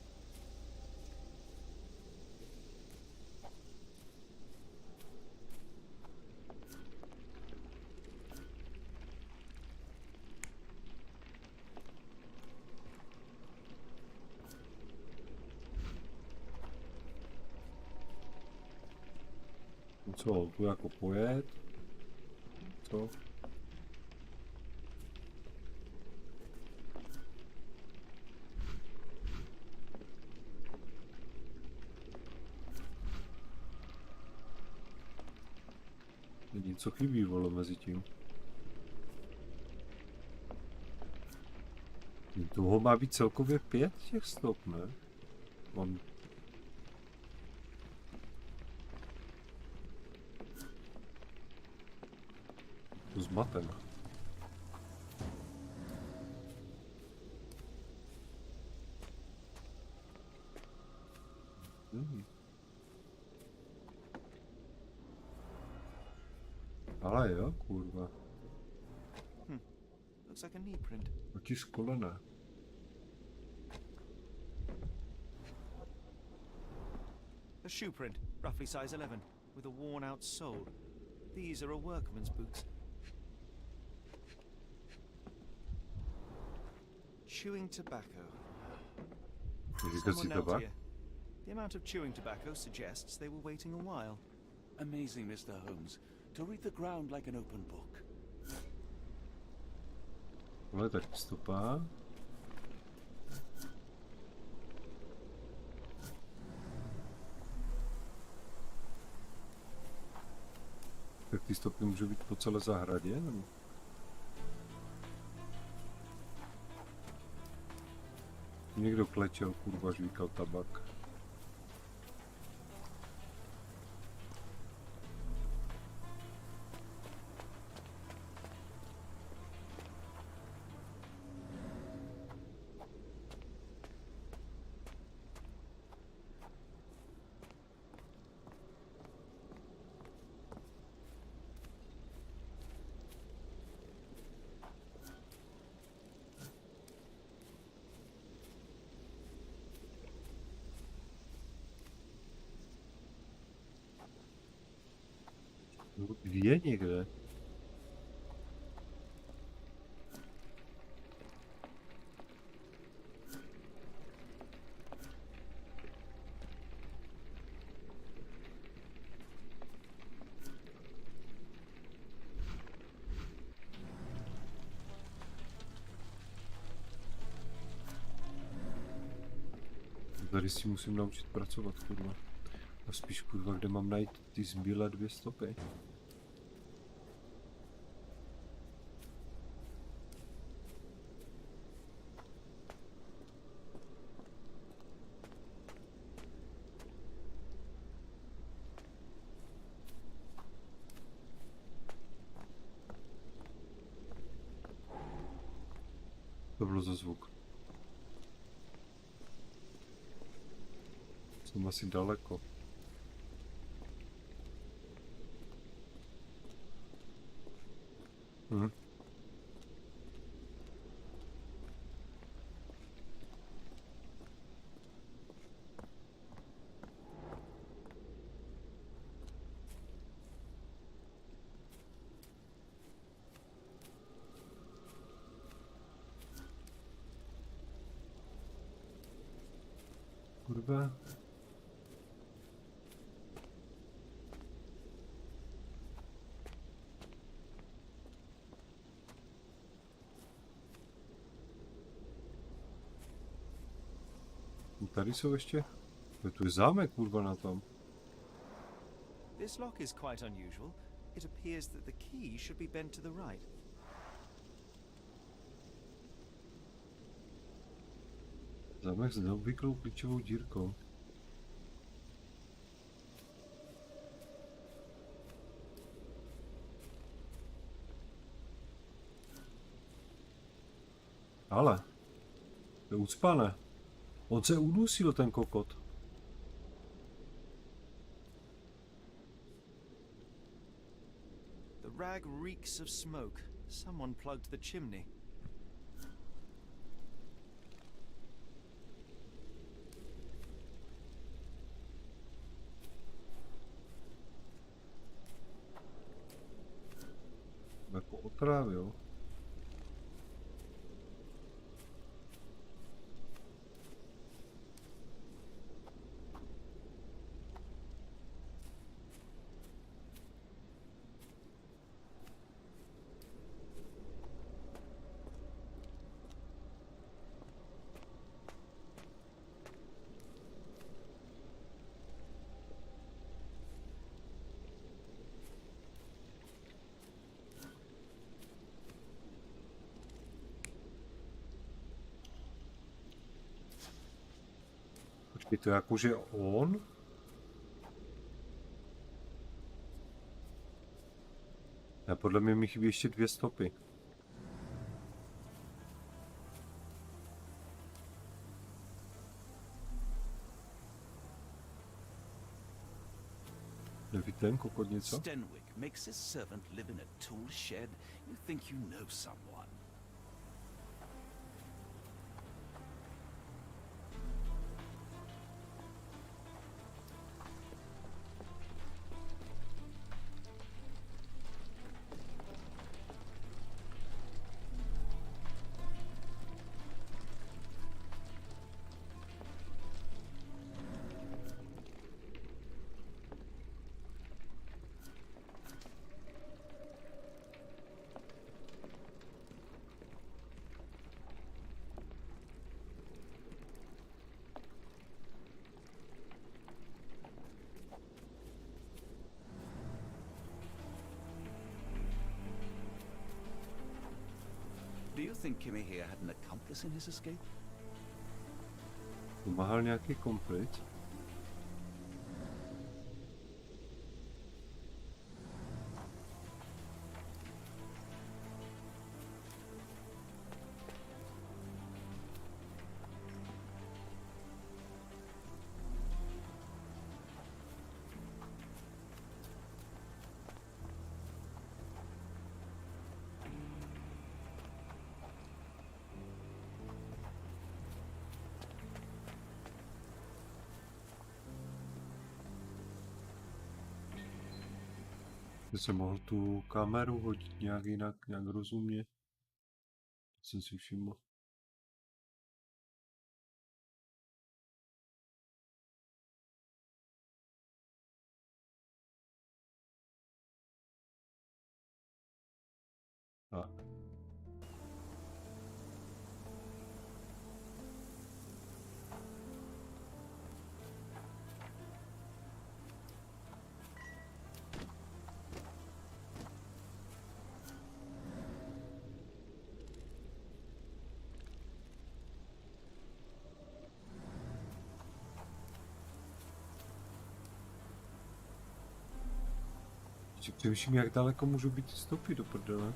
Co, tu jako pojet? Co? Něco chybí, vole, mezi tím. Toho má být celkově 5 těch stop, ne? Mám... To zmaten. Ale jo, kurva. Looks like a knee print. Otisk kolena. A shoe print, roughly size 11, with a worn-out sole. These are a workman's boots. Chewing tobacco. Someone knelt here. The amount of chewing tobacco suggests they were waiting a while. Amazing, Mr. Holmes. To read the ground like an open book. Ale tak stopa. Tak ty stopy můžou být po celé zahradě, nebo? Někdo klečel, kurva, žvíkal tabak. Je někde. Tady si musím naučit pracovat, kurva. A spíš, kurva, kde mám najít ty zbylé 2 stopy. To bylo za zvuk. Jsem asi daleko. Kurva. Tady jsou ještě... Tu je zámek, kurva, na tom. This lock is quite unusual. It appears that the key should be bent to the right. Zámek s neobvyklou klíčovou dírkou. Ale, to je ucpané. On se udusil, ten kokot. The rag reeks of smoke. Someone plugged the chimney. Jako otrávil. Počkej, to je jakože on? A podle mě mi chybí ještě 2 stopy. Neví ten kokot něco? Stenwick makes his servant live in a tool shed. You think you know someone. Do you think Kimmy here had an accomplice in his escape? Pomáhal nějaký komplet? Že jsem mohl tu kameru hodit nějak jinak, nějak rozumně. To jsem si všiml. Tak. Přemýšlím, jak daleko můžou být ty stopy do prdele.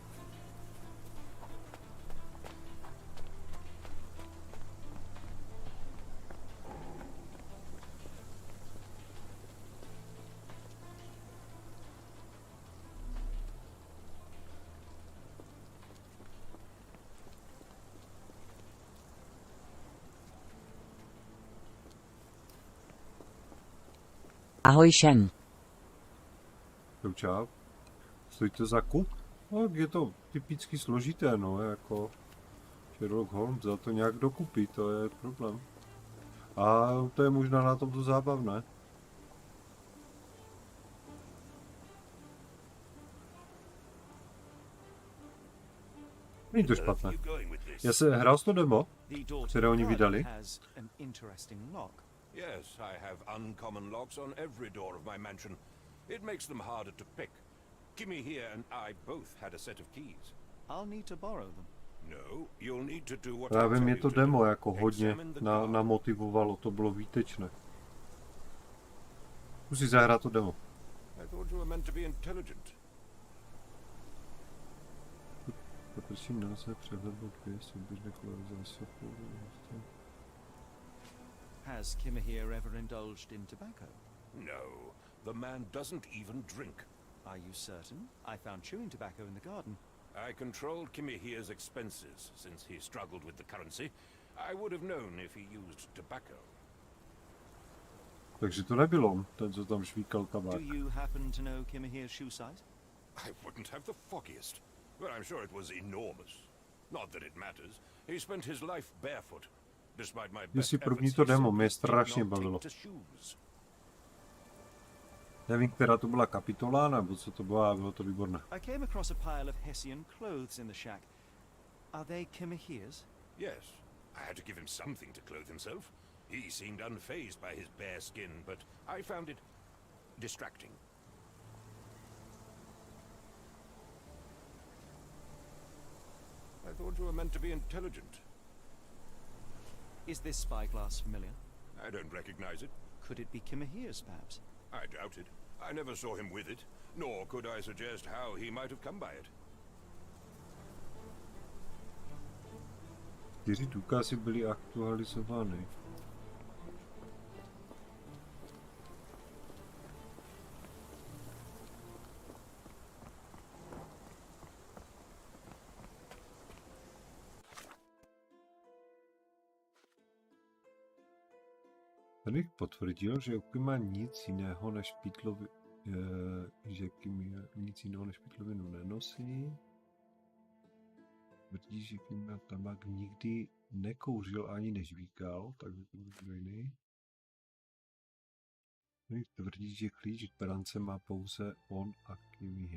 Ahoj Shen. Čau. Stojí to za kup? No, je to typicky složité, no, jako Sherlock Holmes, za to nějak dokupí, to je problém. A to je možná na tomto zábavné. Není to špatné. Já se hrál s to demo, které oni vydali. Yes, I have uncommon locks on every door of my mansion. It makes them harder to pick. Kimmy here and I both had a set of keys. I'll need to borrow them. No, you'll need to do what Já I vím, tell je you to to demo do. jako hodně Examine the car. namotivovalo, to bylo výtečné. Musí zahrát to demo. I thought you were meant to be intelligent. Poprosím nelze přehlednout dvě souběžné kolonizace. Has Kimmy here ever indulged in tobacco? No, the man doesn't even drink. Are you certain? I found chewing tobacco in the garden. I controlled Kimmy here's expenses since he struggled with the currency. I would have known if he used tobacco. Takže to nebyl on, ten, co tam švíkal Do tabák. you happen to know Kimmy here's shoe size? I wouldn't have the foggiest, but I'm sure it was enormous. Not that it matters. He spent his life barefoot. Despite my best Jestli první efforts, to he demo, simply mě did strašně not take bavilo. to shoes. Nevím, která to byla kapitola, nebo co to bylo, ale bylo to výborné. I came across a pile of Hessian clothes in the shack. Are they Kimmy here's? Yes, I had to give him something to clothe himself. He seemed unfazed by his bare skin, but I found it distracting. I thought you were meant to be intelligent. Is this spyglass familiar? I don't recognize it. Could it be Kimmy here's, perhaps? I doubt it. I never saw him with it, nor could I suggest how he might have come by it. 4 důkazy byly aktualizovány. Tady potvrdil, že Kimmy nic jiného než pytlovinu nenosí. Tvrdí, že Kimmy tabák nikdy nekouřil ani nežvíkal, takže to byl jiný. Tvrdí, že klíč k brance má pouze on a Kimmy.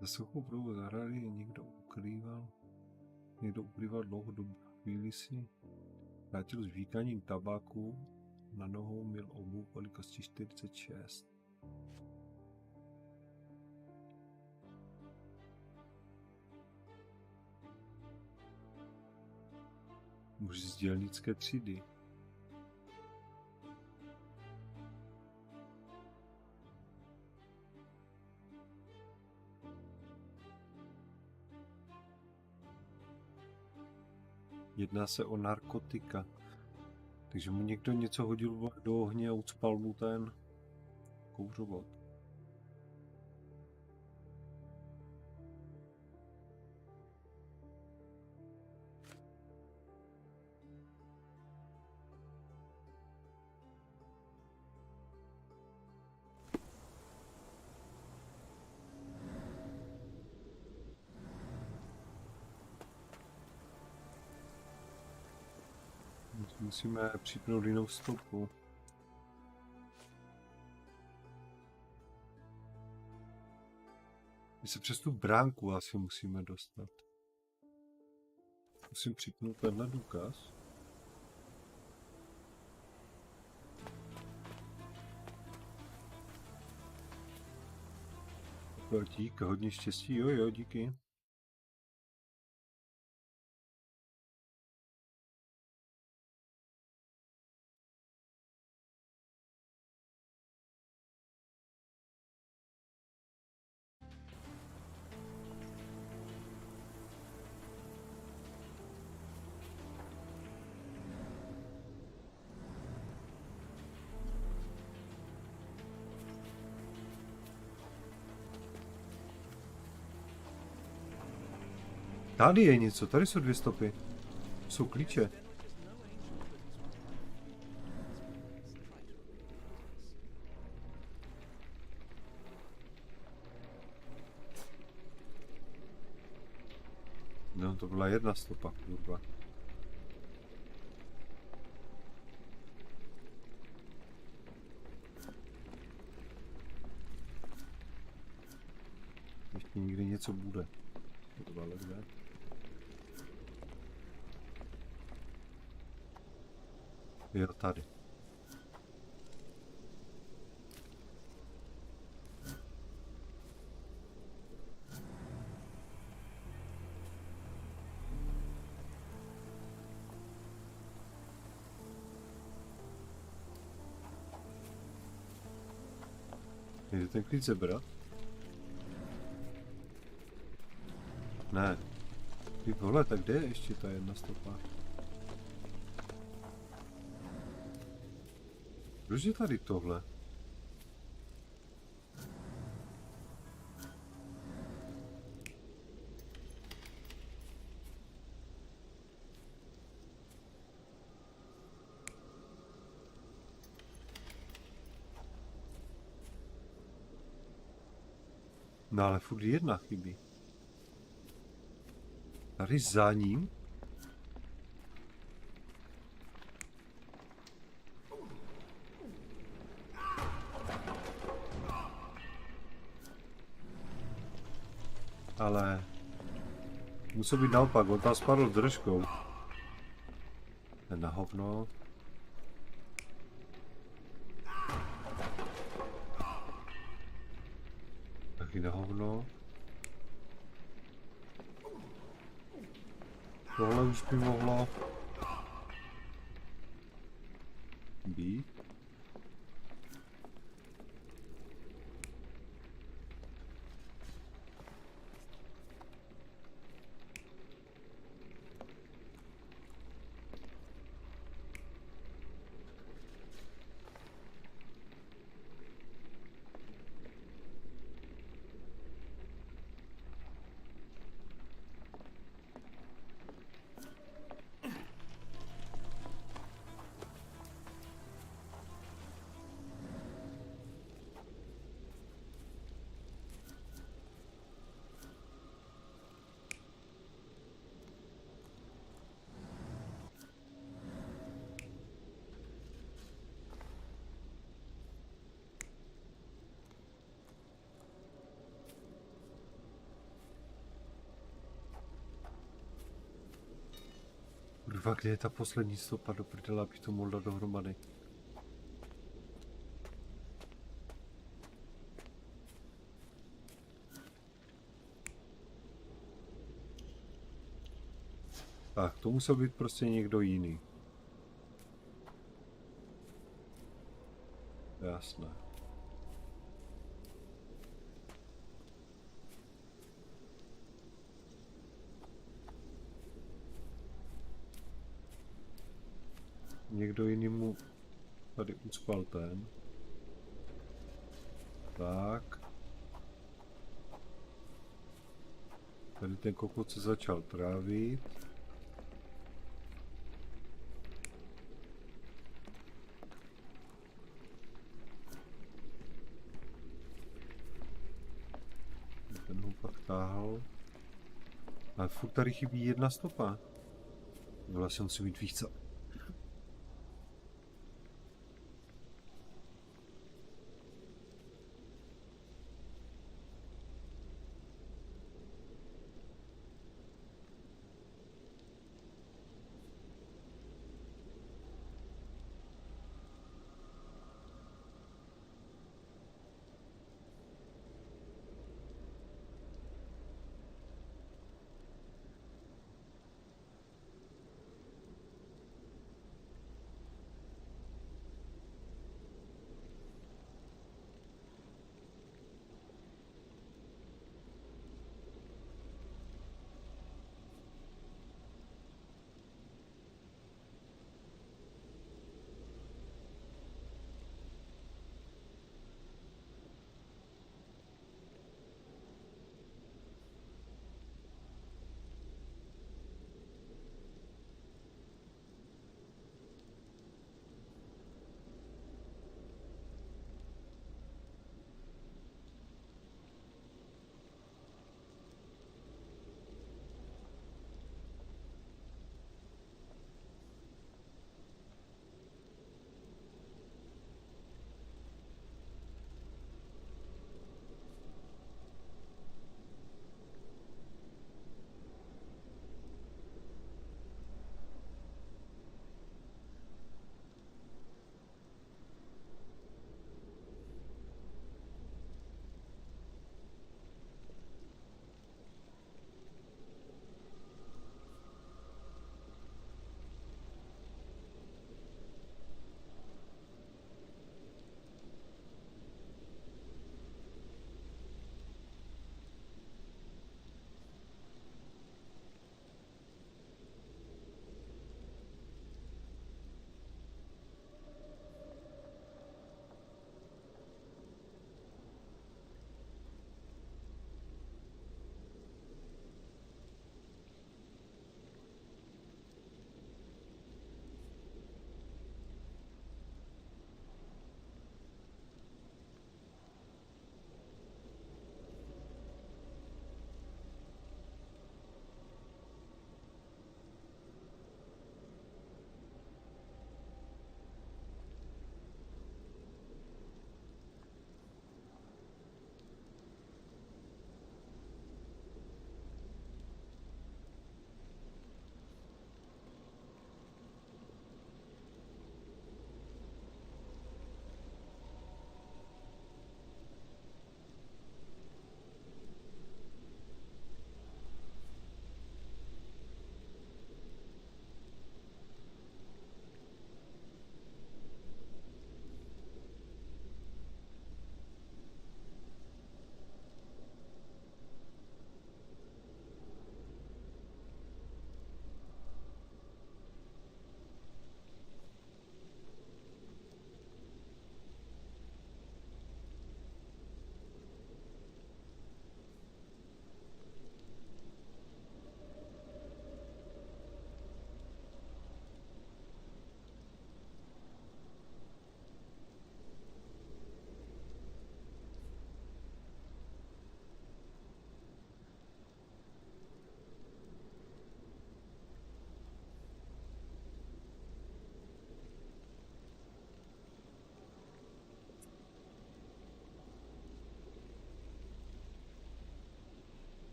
Za suchou provu zahrady někdo ukrýval dlouhodobou chvíli si. Vrátil s žvíkaním tabáku, na nohou měl obuv velikosti 46. Muž z dělnické třídy. Jedná se o narkotika. Takže mu někdo něco hodil do ohně a ucpal mu ten kouřovod. Musíme připnout jinou stopku. My se přes tu bránku asi musíme dostat. Musím připnout tenhle důkaz. Dík, hodně štěstí, jo, díky. Tady je něco, tady jsou 2 stopy. Jsou klíče. No, to byla 1 stopa, kurva. Ještě někdy něco bude. Jo, tady. Jde ten klíč zebrat? Ne. Ty vole, tak kde je ještě ta 1 stopa? Proč je tady tohle? No ale furt 1 chybí. Tady za ním? Ale musí být naopak, on tam spadl držkou. Na hovno. Taky na hovno. Tohle už by mohlo být. Kurva, kde je ta poslední stopa do prdela, abych to mohl dát dohromady? Tak, to musel být prostě někdo jiný. Jasné. Někdo jiný mu tady ucpal ten. Tak. Tady ten kokot se začal trávit. Ten ho pak táhl. Ale furt tady chybí 1 stopa. Vlastně musí mít více.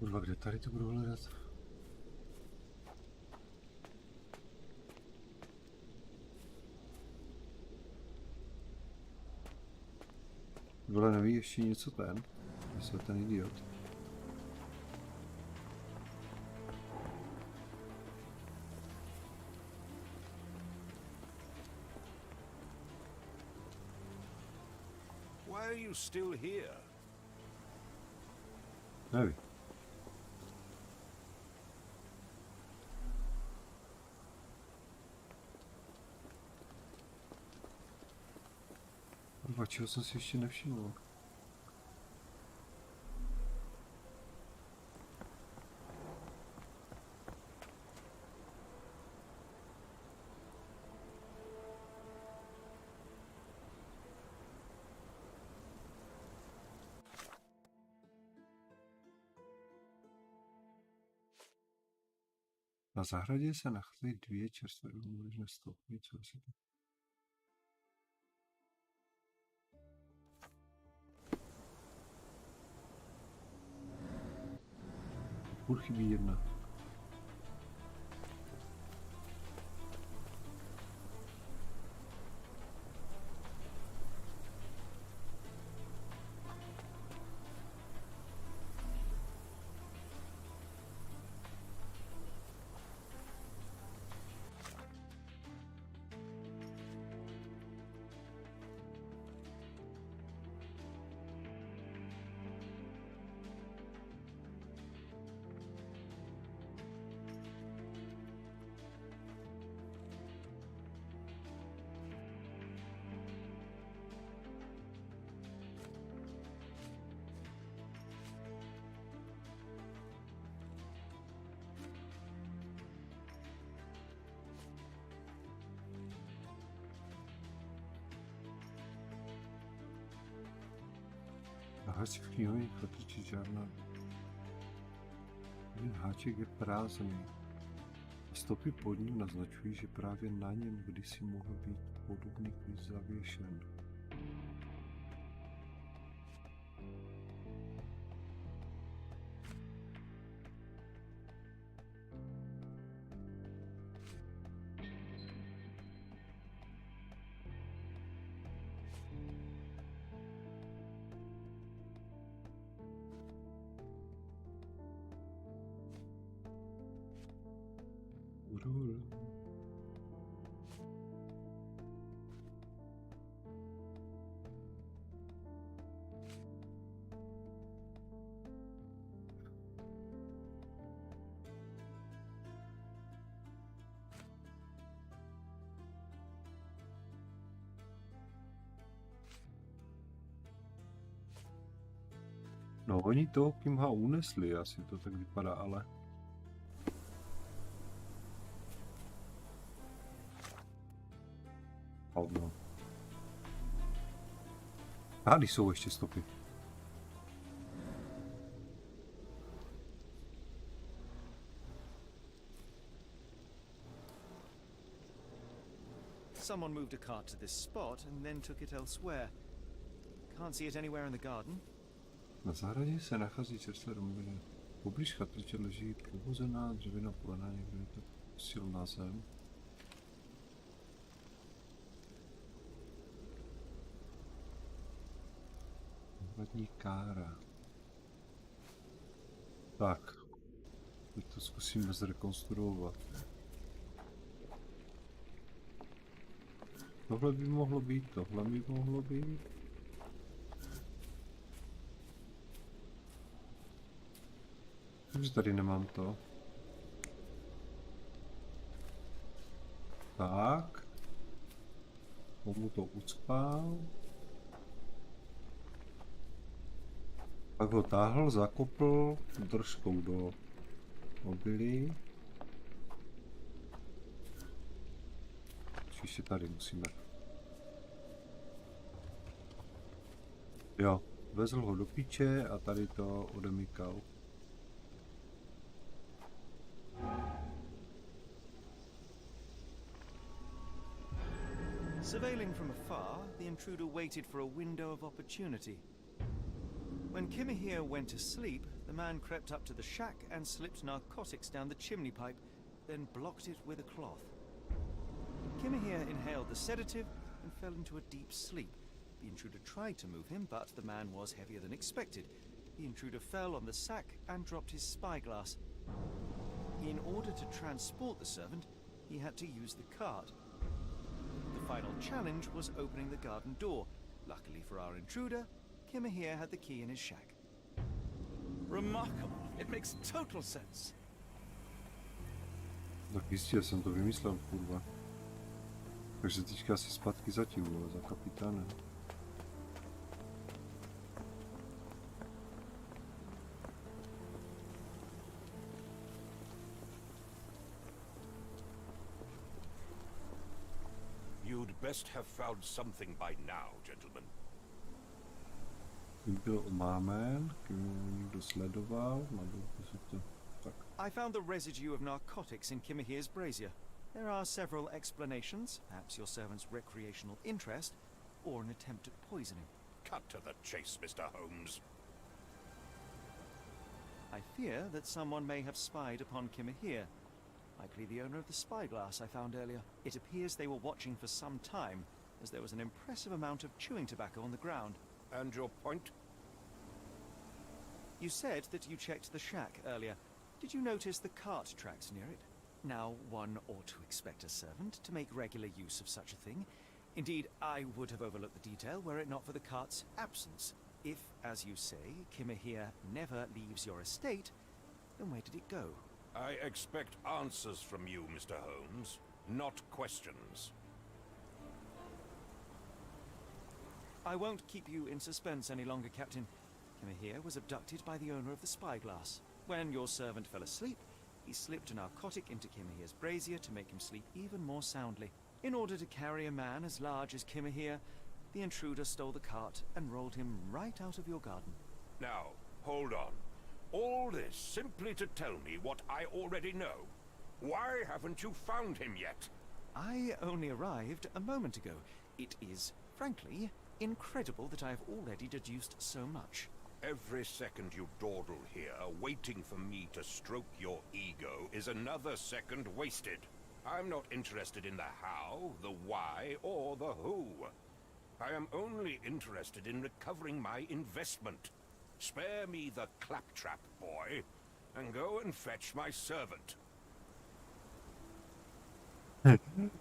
Kurva, kde tady to budu hledat? Vole, neví ještě něco ten? Jestli je ten idiot. Why are you still here? Nevím. Kurva, čeho jsem si ještě nevšiml? Na zahradě se nachází 2 čerstvé možné stopy, co asi to. Furt chybí 1. Nahaď v knihovně Chladiči žádná. Jeden háček je prázdný. A stopy pod ním naznačují, že právě na něm kdysi mohl být podobný klíč zavěšen. No, oni toho Kimha unesli, asi to tak vypadá, ale... Hovno. Tady jsou ještě stopy. Someone moved a cart to this spot and then took it elsewhere. Can't see it anywhere in the garden. Na zahradě se nachází čerstvé domové. Poblíž Chladiče leží pohozená dřevěná polena, někdo je to pustil na zem. Základní kára. Tak. Teď to zkusíme zrekonstruovat. Tohle by mohlo být, tohle by mohlo být. Už tady nemám to. Tak. Komu to ucpal. Pak ho táhl, zakopl držkou do mobily. Ještě tady musíme. Jo, vezl ho do píče a tady to odemykal. Surveilling from afar, the intruder waited for a window of opportunity. When Kimahir went to sleep, the man crept up to the shack and slipped narcotics down the chimney pipe, then blocked it with a cloth. Kimahir inhaled the sedative and fell into a deep sleep. The intruder tried to move him, but the man was heavier than expected. The intruder fell on the sack and dropped his spyglass. In order to transport the servant, he had to use the cart. The final challenge was opening the garden door. Luckily for our intruder, Kimahir had the key in his shack. Remarkable. It makes total sense. Tak jistě, jsem to vymyslel, kurva. Takže teďka si zpátky za tím, vole, za kapitánem. You'd best have found something by now, gentlemen. Byl omámen, někdo sledoval, tak. I found the residue of narcotics in Kimahir's brazier. There are several explanations, perhaps your servant's recreational interest, or an attempt at poisoning. Cut to the chase, Mr. Holmes. I fear that someone may have spied upon Kimahir. Likely the owner of the spyglass I found earlier. It appears they were watching for some time, as there was an impressive amount of chewing tobacco on the ground. And your point? You said that you checked the shack earlier. Did you notice the cart tracks near it? Now, one ought to expect a servant to make regular use of such a thing. Indeed, I would have overlooked the detail were it not for the cart's absence. If, as you say, Kimahir never leaves your estate, then where did it go? I expect answers from you, Mr. Holmes, not questions. I won't keep you in suspense any longer, Captain. Kimahir was abducted by the owner of the spyglass. When your servant fell asleep, he slipped a narcotic into Kimahir's brazier to make him sleep even more soundly. In order to carry a man as large as Kimahir, the intruder stole the cart and rolled him right out of your garden. Now, hold on. All this simply to tell me what I already know. Why haven't you found him yet? I only arrived a moment ago. It is, frankly, incredible that I have already deduced so much. Every second you dawdle here, waiting for me to stroke your ego, is another second wasted. I'm not interested in the how, the why, or the who. I am only interested in recovering my investment. Spare me the claptrap, boy, and go and fetch my servant.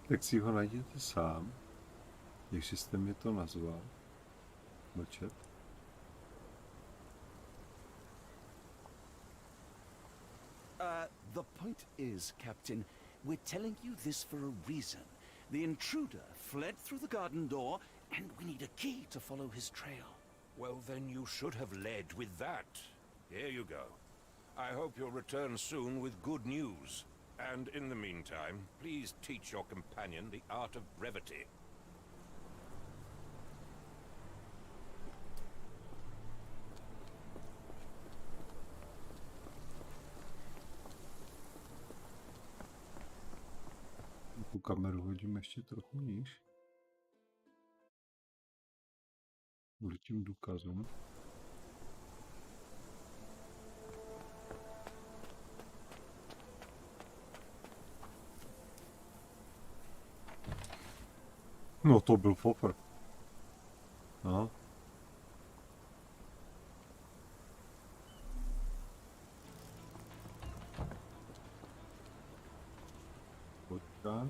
Tak si ho najděte sám, jak jste mi to nazval. Mlčet. The point is, Captain, we're telling you this for a reason. The intruder fled through the garden door, and we need a key to follow his trail. Well, then you should have led with that. Here you go. I hope you'll return soon with good news. And in the meantime, please teach your companion the art of brevity. Tu kameru hodím ještě trochu níž. Kvůli tím důkazům. No to byl fofr. No. Počkat.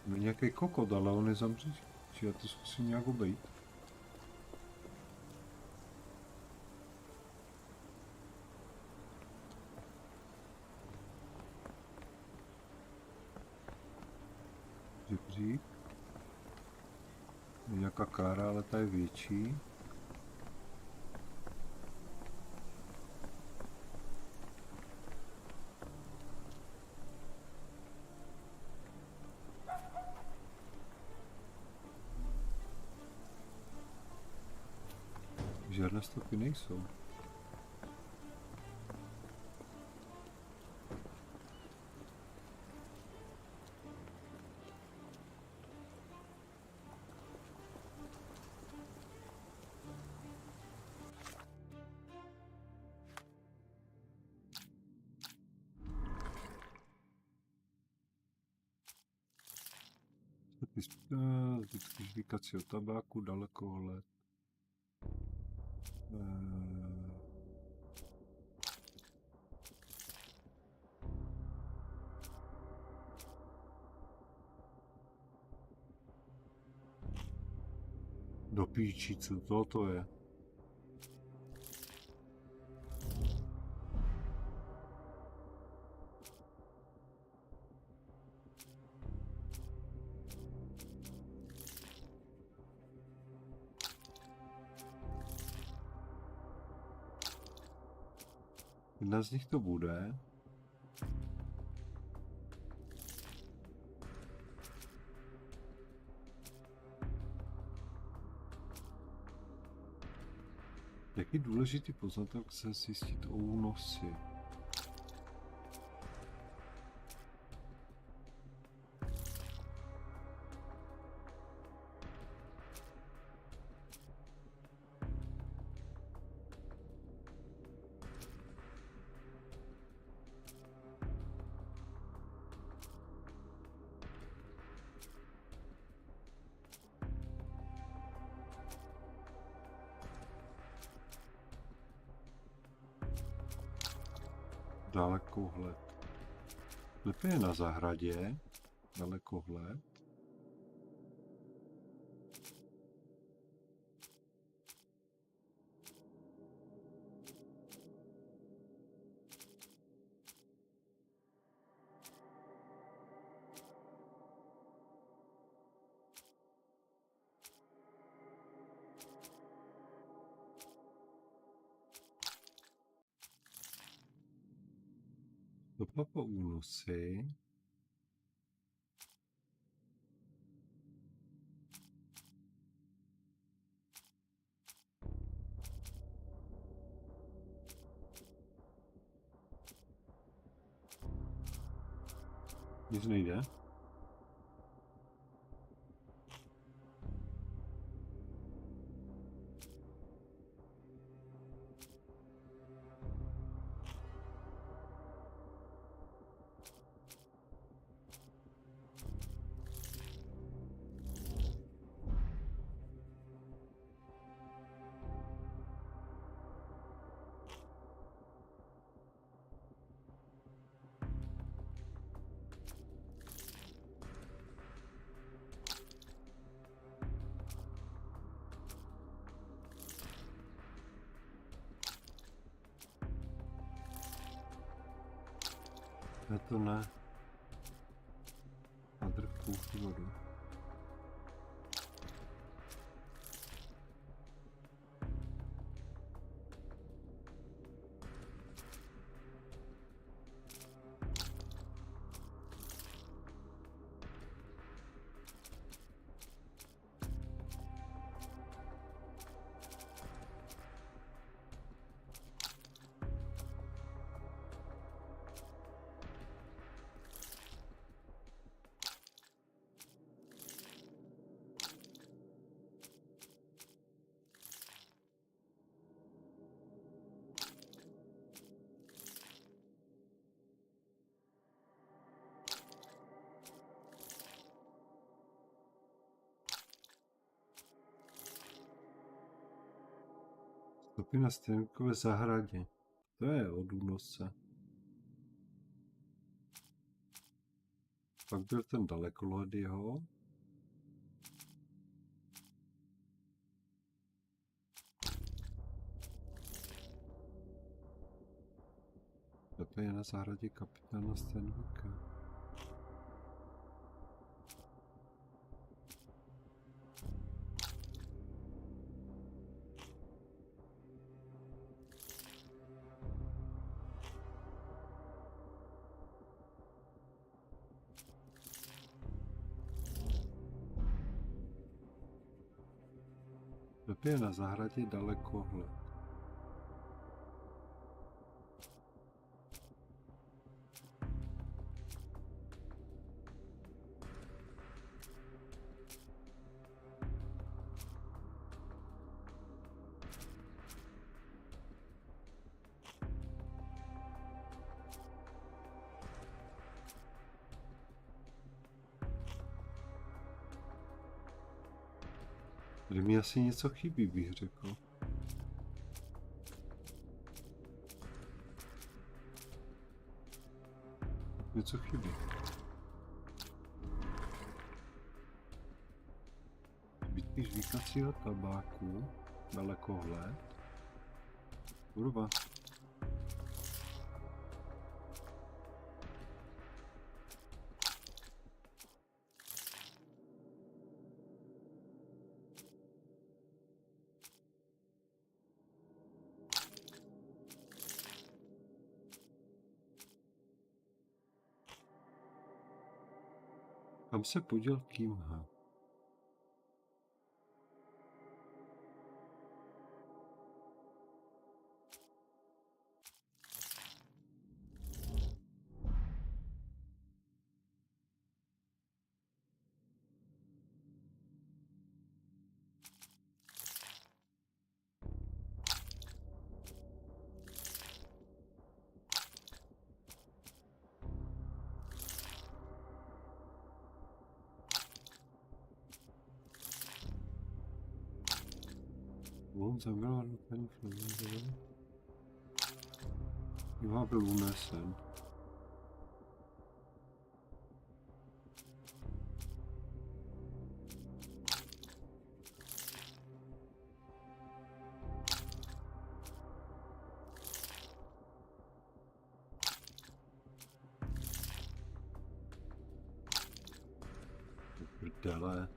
Byl nějaký kokot, ale on nezamří. Či já to zkusím nějak obejít. Žebřík. Je nějaká kára, ale ta je větší. Žádné stopy nejsou. Vždycky žvíkací od tabáku, dalekohled. Do píči, co to je? Jedna z nich to bude. Jaký důležitý poznatek se zjistit o únosi? Dalekohled. Lepe je na zahradě. Dalekohled. Stopa po únosy. Nic nejde. Ne, to ne. A drvku vodu. Stopy na stěnkové zahradě. To je od únosce. Pak byl ten dalekohled jeho. To je na zahradě kapitána Stenvika. Mapě je na zahradě dalekohled. Tady mi asi něco chybí, bych řekl. Něco chybí. Zbytky žvíkacího tabáku, dalekohled. Kurva. Kam se poděl Kimha? On zabral paní Flemingové. Kimha byl unesen. Prdele.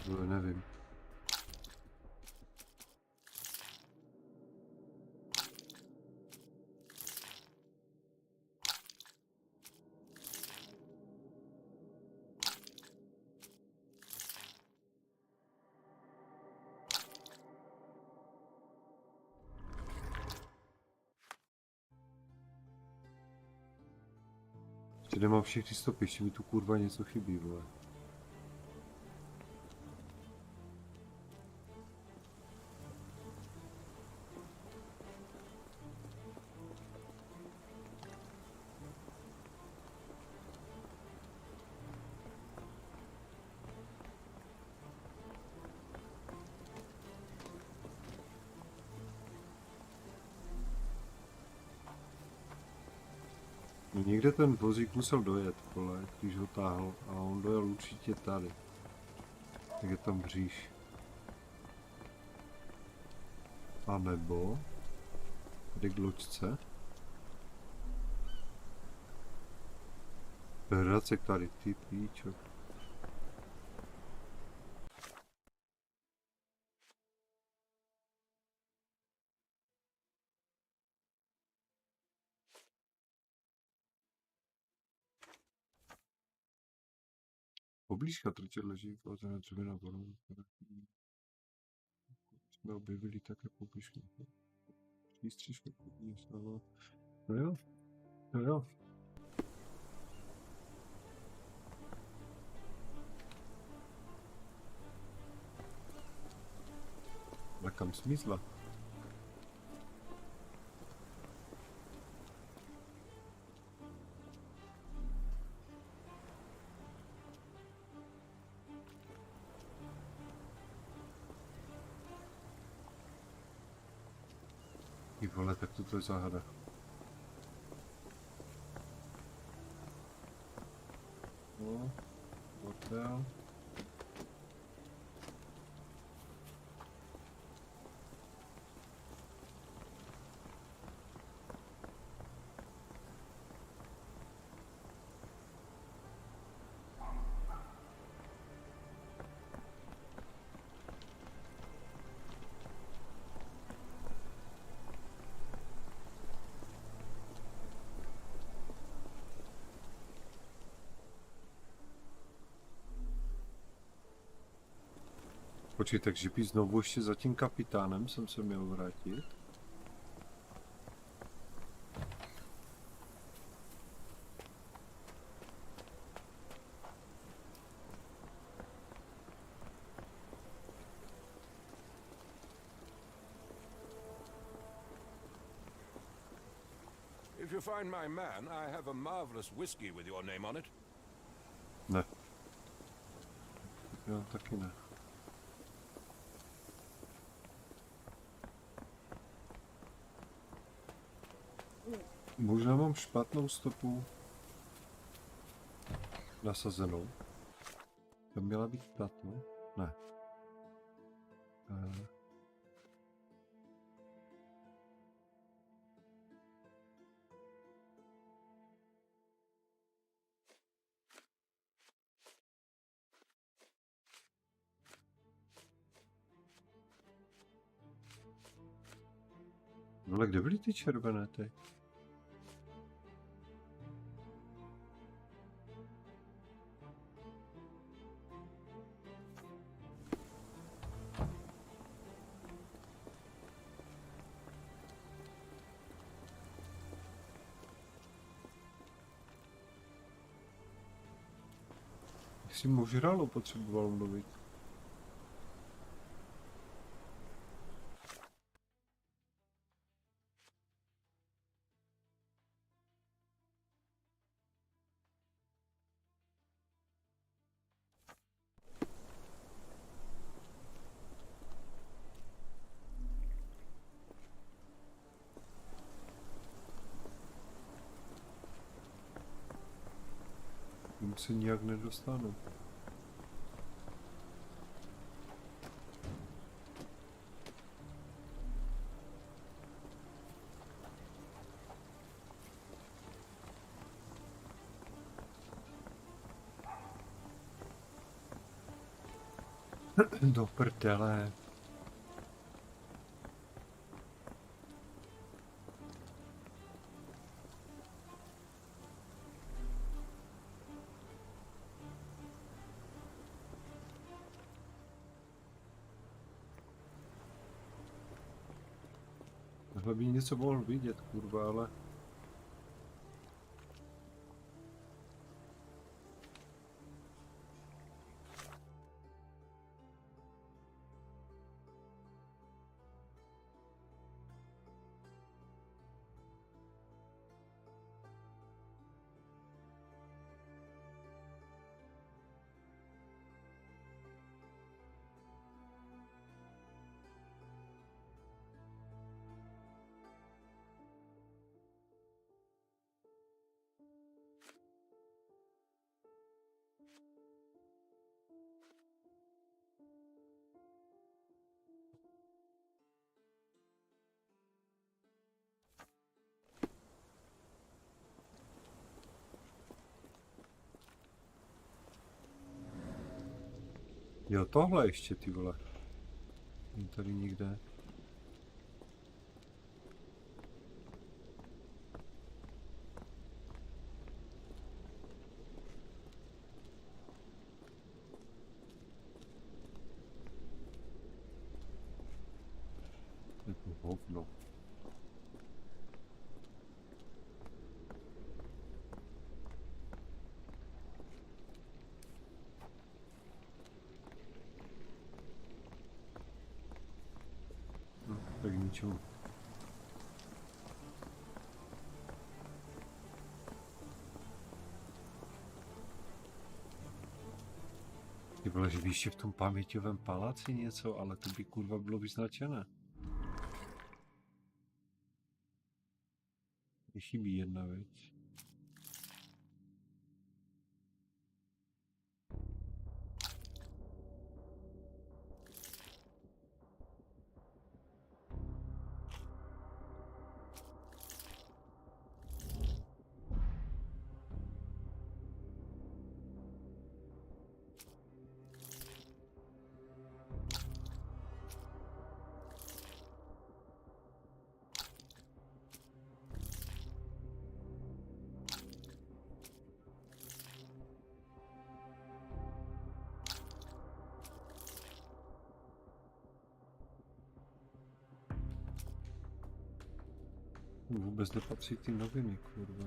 No, nevím. Ještě nemám všechny stopy, ještě mi tu kurva něco chybí, vole. Někde ten vozík musel dojet, vole, když ho táhl a on dojel určitě tady. Tak je tam bříž. A nebo tady k loďce. Hradce tady, ty píčo. Poblíž chatrče leží vložené dřevěná voda, která jsme objevili také poblíž. Střížka původně stála. No jo, no jo. A kam smysla? Ty vole, tak to je záhada. to. Bordel. Počkej, takže by znovu ještě za tím kapitánem jsem se měl vrátit. If you find my man, I have a marvelous whiskey with your name on it. Ne. Jo, taky ne. Možná mám špatnou stopu nasazenou. To měla být tato? Ne. No ale kde byly ty červené teď? Jestli možralo potřeboval mluvit. Tím se nijak nedostanu. Do prdele. Tohle by něco mohl vidět, kurva, ale... Jo, tohle ještě, ty vole. Je tady nikde. Jako hovno. Tak ničemu. Ty vole, že víš, že v tom paměťovém paláci něco, ale to by kurva bylo vyznačené. Chybí jedna věc. Vůbec nepatří ty noviny, kurva.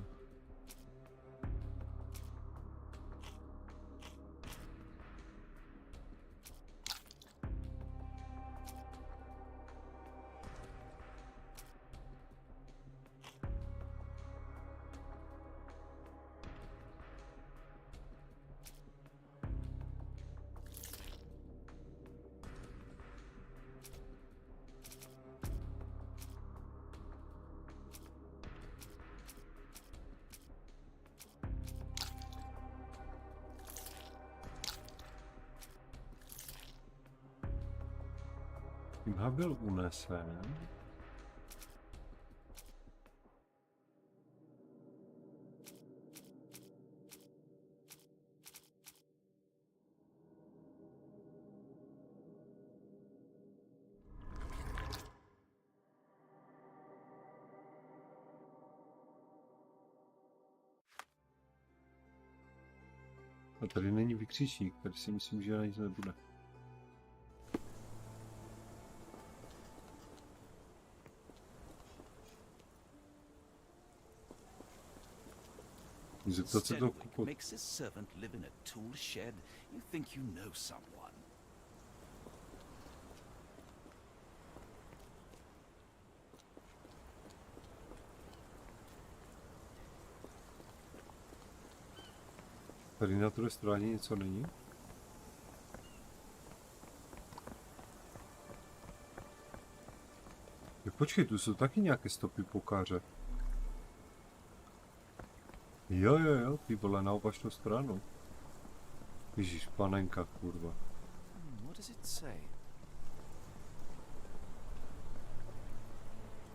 Tímhle byl unesen. A tady není vykřičník, tady si myslím, že na nic nebude. Sherlock makes his servant live in a tool shed. You think you know someone? Tady na druhé straně něco není? Počkej, tu jsou taky nějaké stopy pokáře. Jo, ty vole, na opačnou stranu. Ježíš, panenka, kurva. What does it say?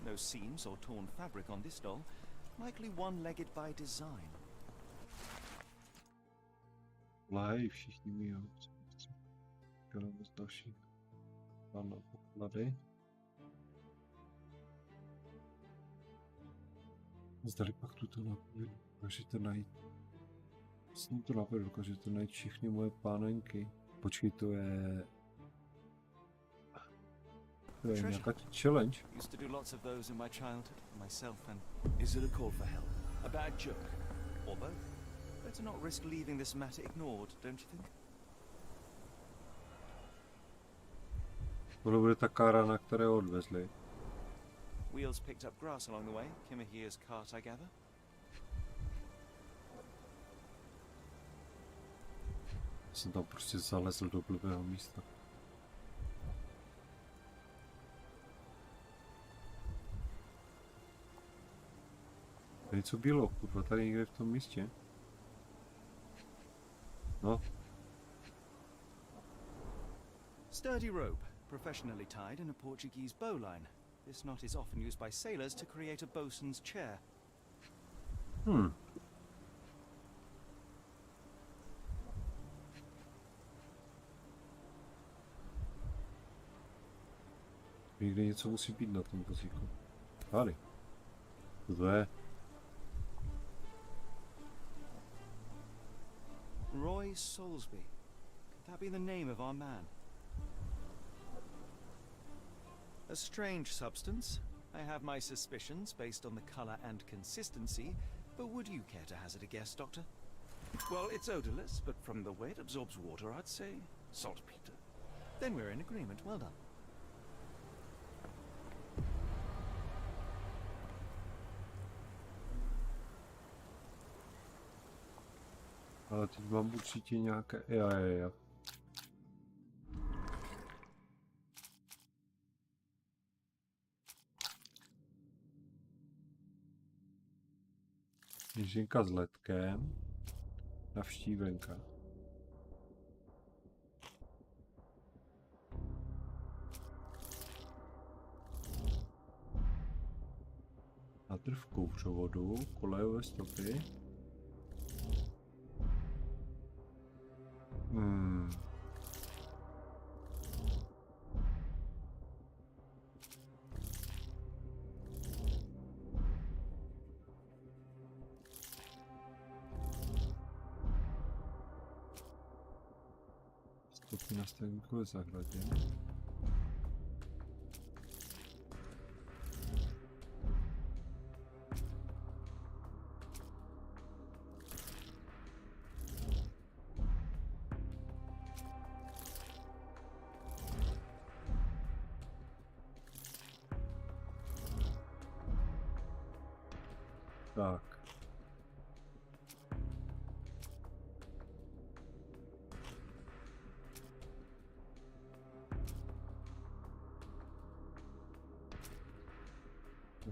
No seams or torn fabric on this doll. Likely one-legged by design. Lej, všichni mi jo. Děláme další. Máme poklady. Zdali pak tuto nápovědu dokážete najít. Jsem to nápovědu dokážete najít všechny moje pánenky. Počkej, to je nějaká challenge. Used to do lots of those in my childhood, myself and... Is it a call for help? A bad joke? Or both. Better not risk leaving this matter ignored, don't you think? To bude ta kára, na které odvezli. Wheels picked up grass along the way. Kimahia's cart, I gather. Jsem tam prostě zalezl do blbého místa. Tady co bylo, kurva, tady někde v tom místě. No. Sturdy rope, professionally tied in a Portuguese bowline. This knot is often used by sailors to create a bosun's chair. Někde něco musí být na tom vozíku. Tady. To je. Roy Soulsby. Could that be the name of our man? A strange substance. I have my suspicions based on the color and consistency, but would you care to hazard a guess, Doctor? Well, it's odorless, but from the way it absorbs water, I'd say saltpeter. Then we're in agreement. Well done. Ale teď mám určitě nějaké... Jo. Ježinka s ledkem. Navštívenka. Hadr v kouřovodu, kolejové stopy. Stopy na stavníkové zahradě. Tak.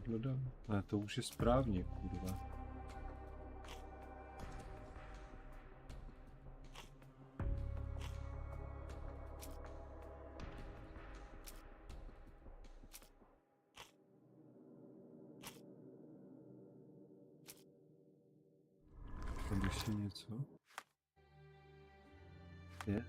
Hledám. Ne, to už je správně, kurva. Tam ještě něco? Je?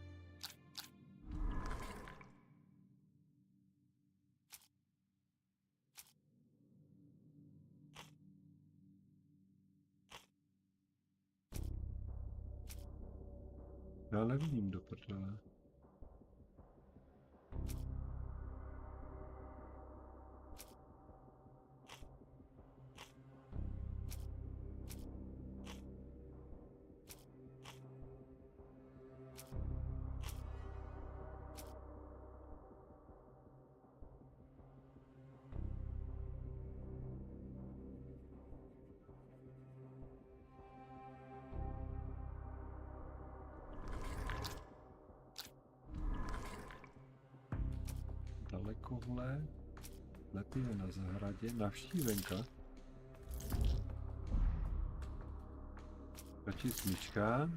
Já nevidím do prdele. Dalekohle, lepíme na zahradě, navštívenka. Stačí smyčka.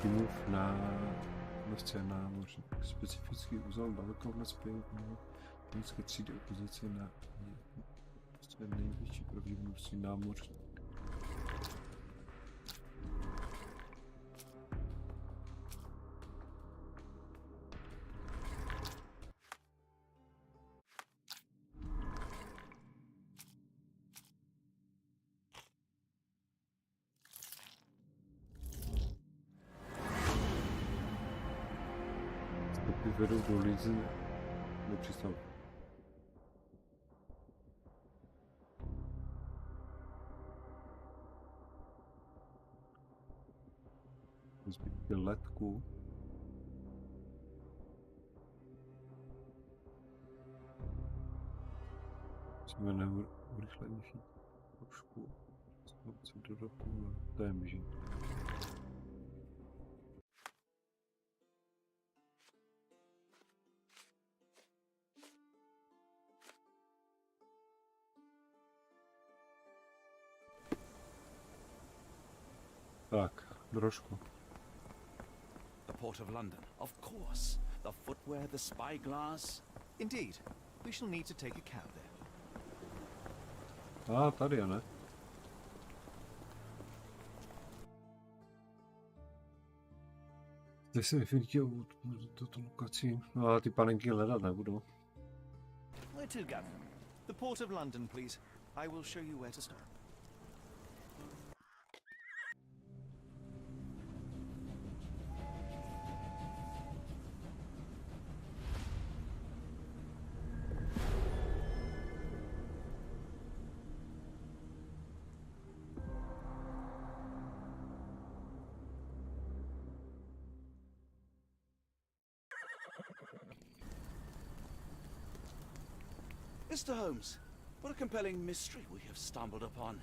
Kimův na nosce námořník. Specifický úzel dalekohle spěl německé třídy opozice na největší pravděpodobnosti námořník. Vedou do Lízy do přístavu. Zbytky letku. Musíme neurychlenější trošku. Co do roku, to je myží. Tak, trošku. The Port of London, of course. The footwear, the spyglass. Indeed. We shall need to take a cab there. Tady je, ne? Zde se vyfinitil tuto lokaci. No ale ty panenky hledat nebudu. Where to, Gavin? The Port of London, please. I will show you where to stop. Mr. Holmes, what a compelling mystery we have stumbled upon.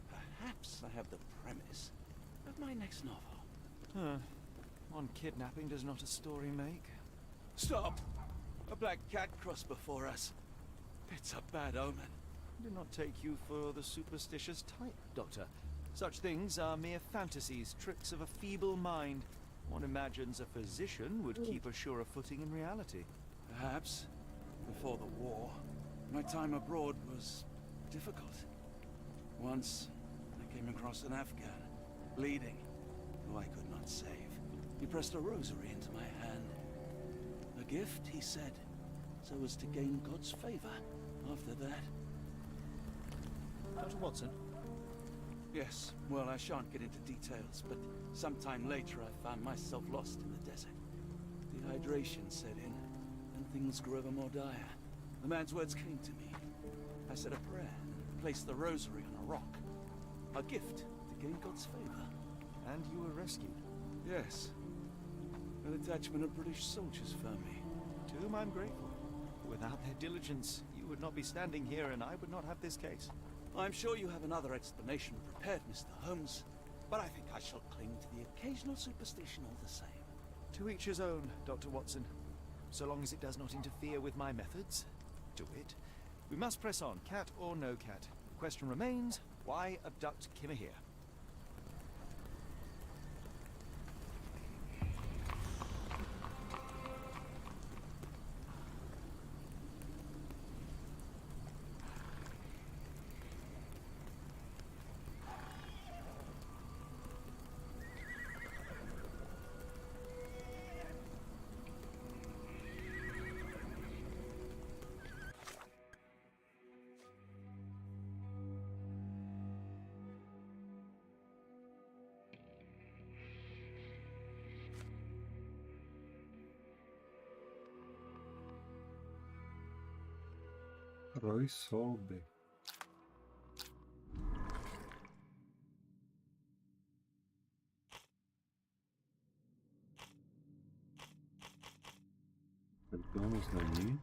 Perhaps I have the premise of my next novel. One kidnapping does not a story make. Stop! A black cat crossed before us. It's a bad omen. Do not take you for the superstitious type, Doctor. Such things are mere fantasies, tricks of a feeble mind. One imagines a physician would keep a surer footing in reality. Perhaps. Before the war, my time abroad was difficult. Once, I came across an Afghan, bleeding, who I could not save. He pressed a rosary into my hand. A gift, he said, so as to gain God's favor after that. Dr. Watson? Yes, well, I shan't get into details, but sometime later I found myself lost in the desert. Dehydration set in. Things grew ever more dire. The man's words came to me. I said a prayer and placed the rosary on a rock. A gift to gain God's favor. And you were rescued? Yes. A detachment of British soldiers found me. To whom I'm grateful. Without their diligence, you would not be standing here and I would not have this case. I'm sure you have another explanation prepared, Mr. Holmes, but I think I shall cling to the occasional superstition all the same. To each his own, Dr. Watson. So long as it does not interfere with my methods, do it. We must press on, cat or no cat. The question remains, why abduct Kimmer here? Roy Solby. Tak to moc není.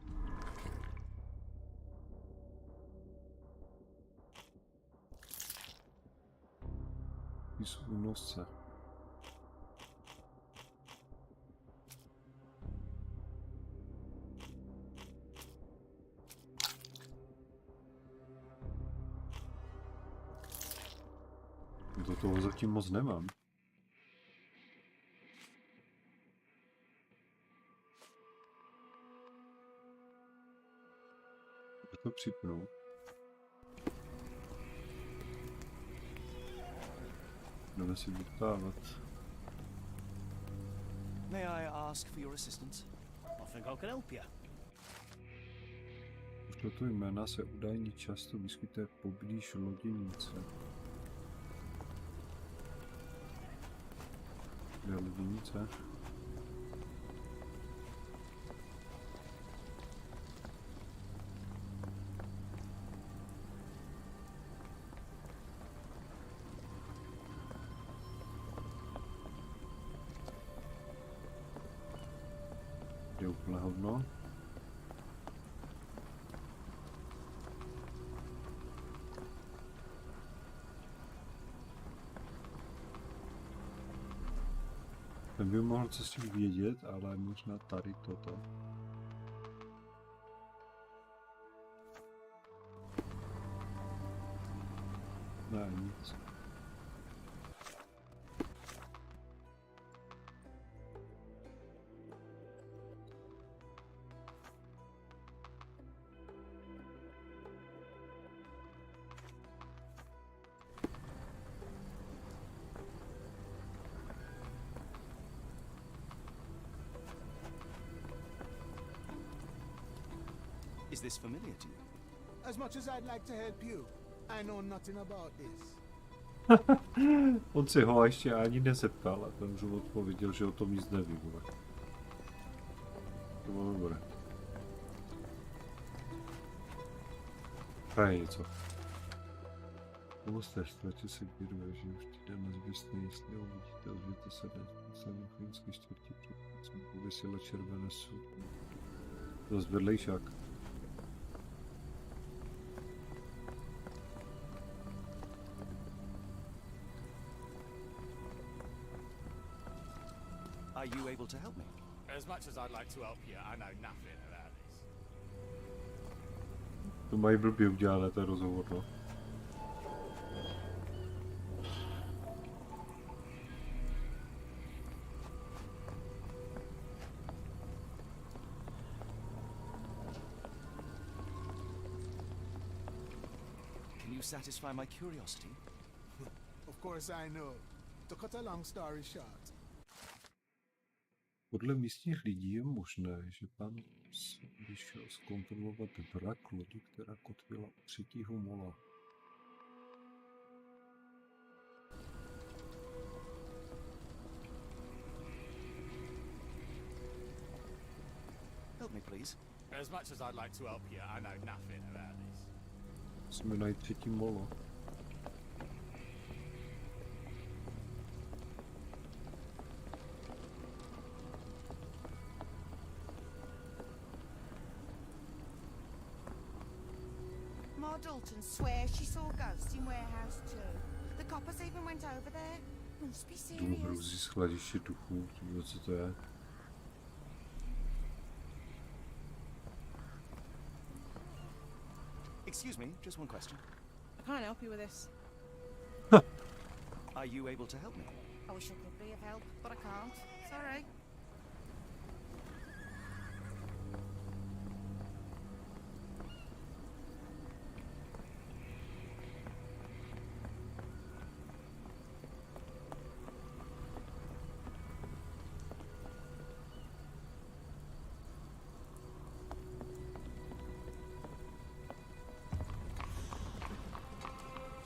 Pís únosce. Do toho zatím moc nemám. Já to připnu. Jdeme si vyptávat. May I ask for your assistance? I think I can help you. Už toto jména se údajně často vyskytuje poblíž loděnice. Kde je loděnice? Je úplně hovno. Ten by mohl co s tím vědět, ale možná tady toto. Ne, nic. Is this familiar to you? As much as I'd like to help you, I know nothing about this. On si ho ještě ani nezeptal a ten už odpověděl, že o tom nic neví. To bylo dobré. Hraje něco. Musíte ztratit se kvěduje, že už ti jdeme zbytný, jestli ho vidíte, ozvěte se dnes. Samý chvíľský čtvrtí před jsem povysila červené sukně. To zvedlejšák. Are you able to help me? As much as I'd like to help you, I know nothing about this. To mají blbě udělané, ten rozhovor, no. Can you satisfy my curiosity? Of course I know. To cut a long story short. Podle místních lidí je možné, že pan vyšel zkontrolovat vrak lodi, která kotvila u třetího mola. Help me, please. As much as I'd like to help you, I know nothing about this. Musíme najít třetí molo. Dalton swears she saw ghosts in warehouse too. The coppers even went over there. Must be serious. Důmhrůzy z chladiště duchů, co to je? Excuse me, just one question. I can't help you with this. Are you able to help me? I wish I could be of help, but I can't. Sorry.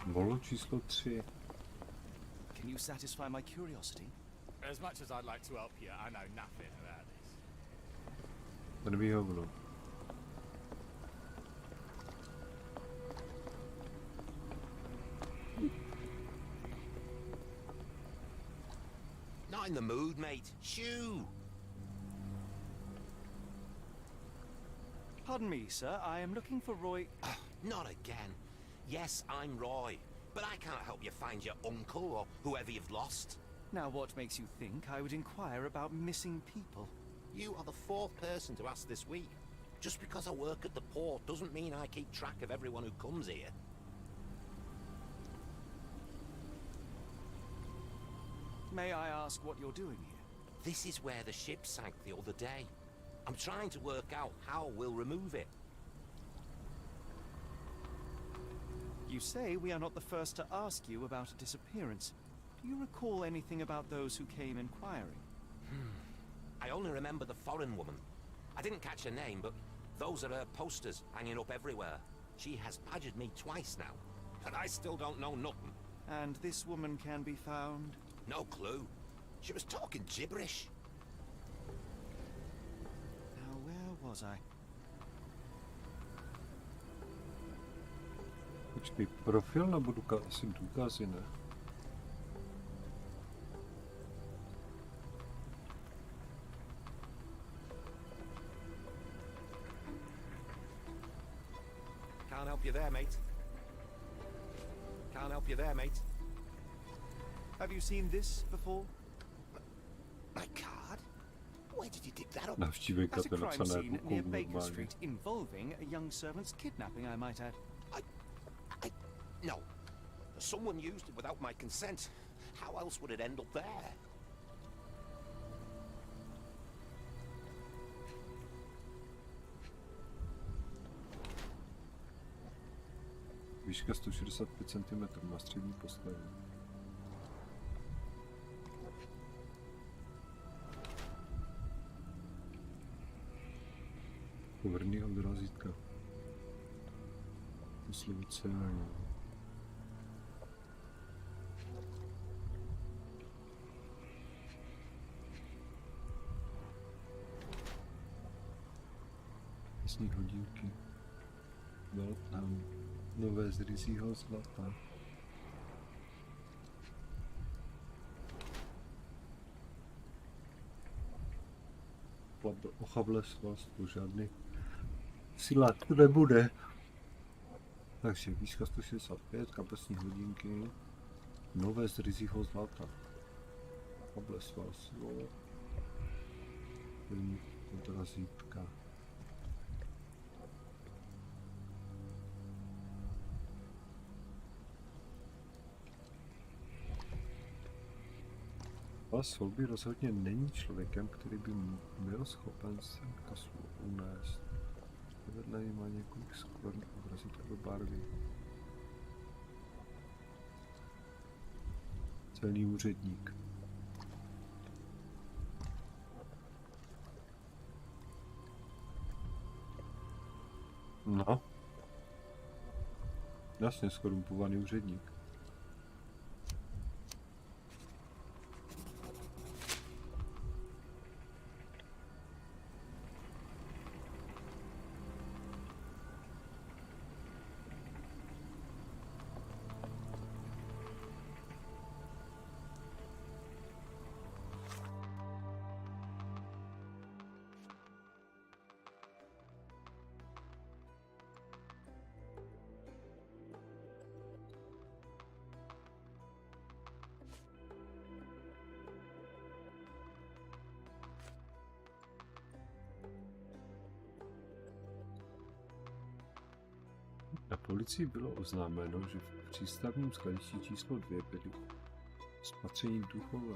Bolo číslo 3. Can you satisfy my curiosity? As much as I'd like to help you, I know nothing about this. To neví hovno. Not in the mood, mate. Shoo! Pardon me, sir. I am looking for Roy. Not again. Yes, I'm Roy, but I can't help you find your uncle or whoever you've lost. Now, what makes you think I would inquire about missing people? You are the 4th person to ask this week. Just because I work at the port doesn't mean I keep track of everyone who comes here. May I ask what you're doing here? This is where the ship sank the other day. I'm trying to work out how we'll remove it. You say we are not the first to ask you about a disappearance. Do you recall anything about those who came inquiring? I only remember the foreign woman. I didn't catch her name, but those are her posters hanging up everywhere. She has badgered me twice now, and I still don't know nothing. And this woman can be found? No clue. She was talking gibberish. Now, where was I? Počkej, profil nebo asi důkazy, ne? Can't help you there, mate. Can't help you there, mate. Have you seen this before? My card? Where did you dig that up? Navštívejka At a to crime napsané scene rukou near Baker normálně. Street involving a young servant's kidnapping, I might add. No. Someone used it without my consent. How else would it end up there? Výška 165 cm, má střední postavení. Povrný odrazítka. Oceáně. Pěsní hodinky. Velkám. Nové z ryzího zlata. Ochavle svalstvo, žádný silák tu nebude. Takže výška 165, kapesní hodinky, nové z ryzího zlata. Ochavle svalstvo. Odrazítka. Pas Solby rozhodně není člověkem, který by byl schopen se kasu unést. Vedle ní má několik skvrn obrazítkové barvy. Celý úředník. No. Jasně, skorumpovaný úředník. Na policii bylo oznámeno, že v přístavním skladišti číslo 2 byli spatření duchové.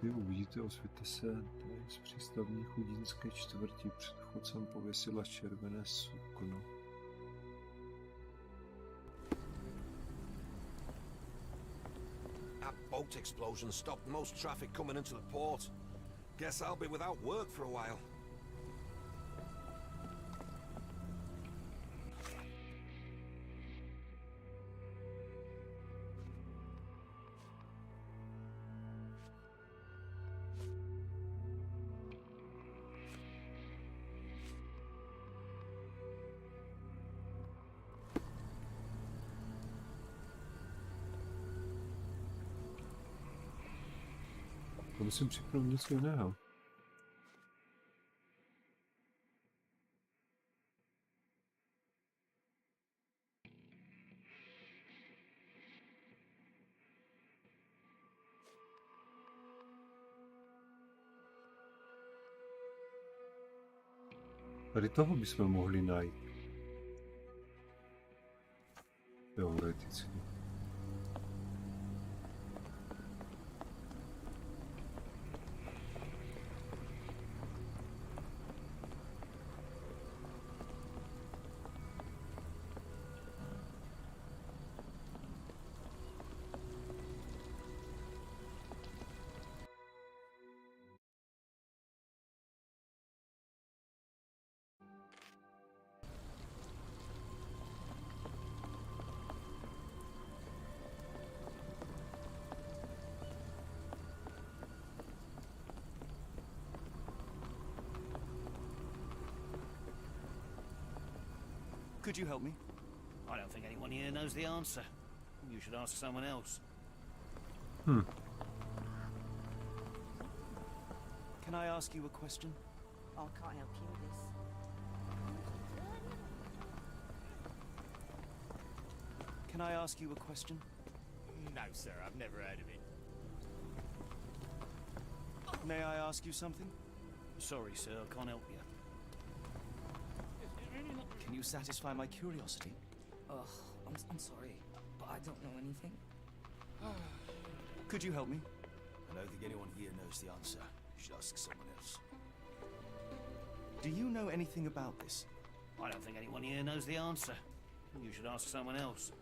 Vy uvidíte, osvěta se z přístavní chudinské čtvrti. Před chodcem pověsila červené sukno. That boat explosion stopped most traffic coming into the port. Guess I'll be without work for a while. To musím připnout něco jiného. Tady toho bychom mohli najít. Teoreticky. Could you help me? I don't think anyone here knows the answer. You should ask someone else. Can I ask you a question? I can't help you with this. Can I ask you a question? No, sir, I've never heard of it. May I ask you something? Sorry, sir, I can't help you. Can you satisfy my curiosity? I'm sorry, but I don't know anything. Could you help me? I don't think anyone here knows the answer. You should ask someone else. Do you know anything about this? I don't think anyone here knows the answer. You should ask someone else.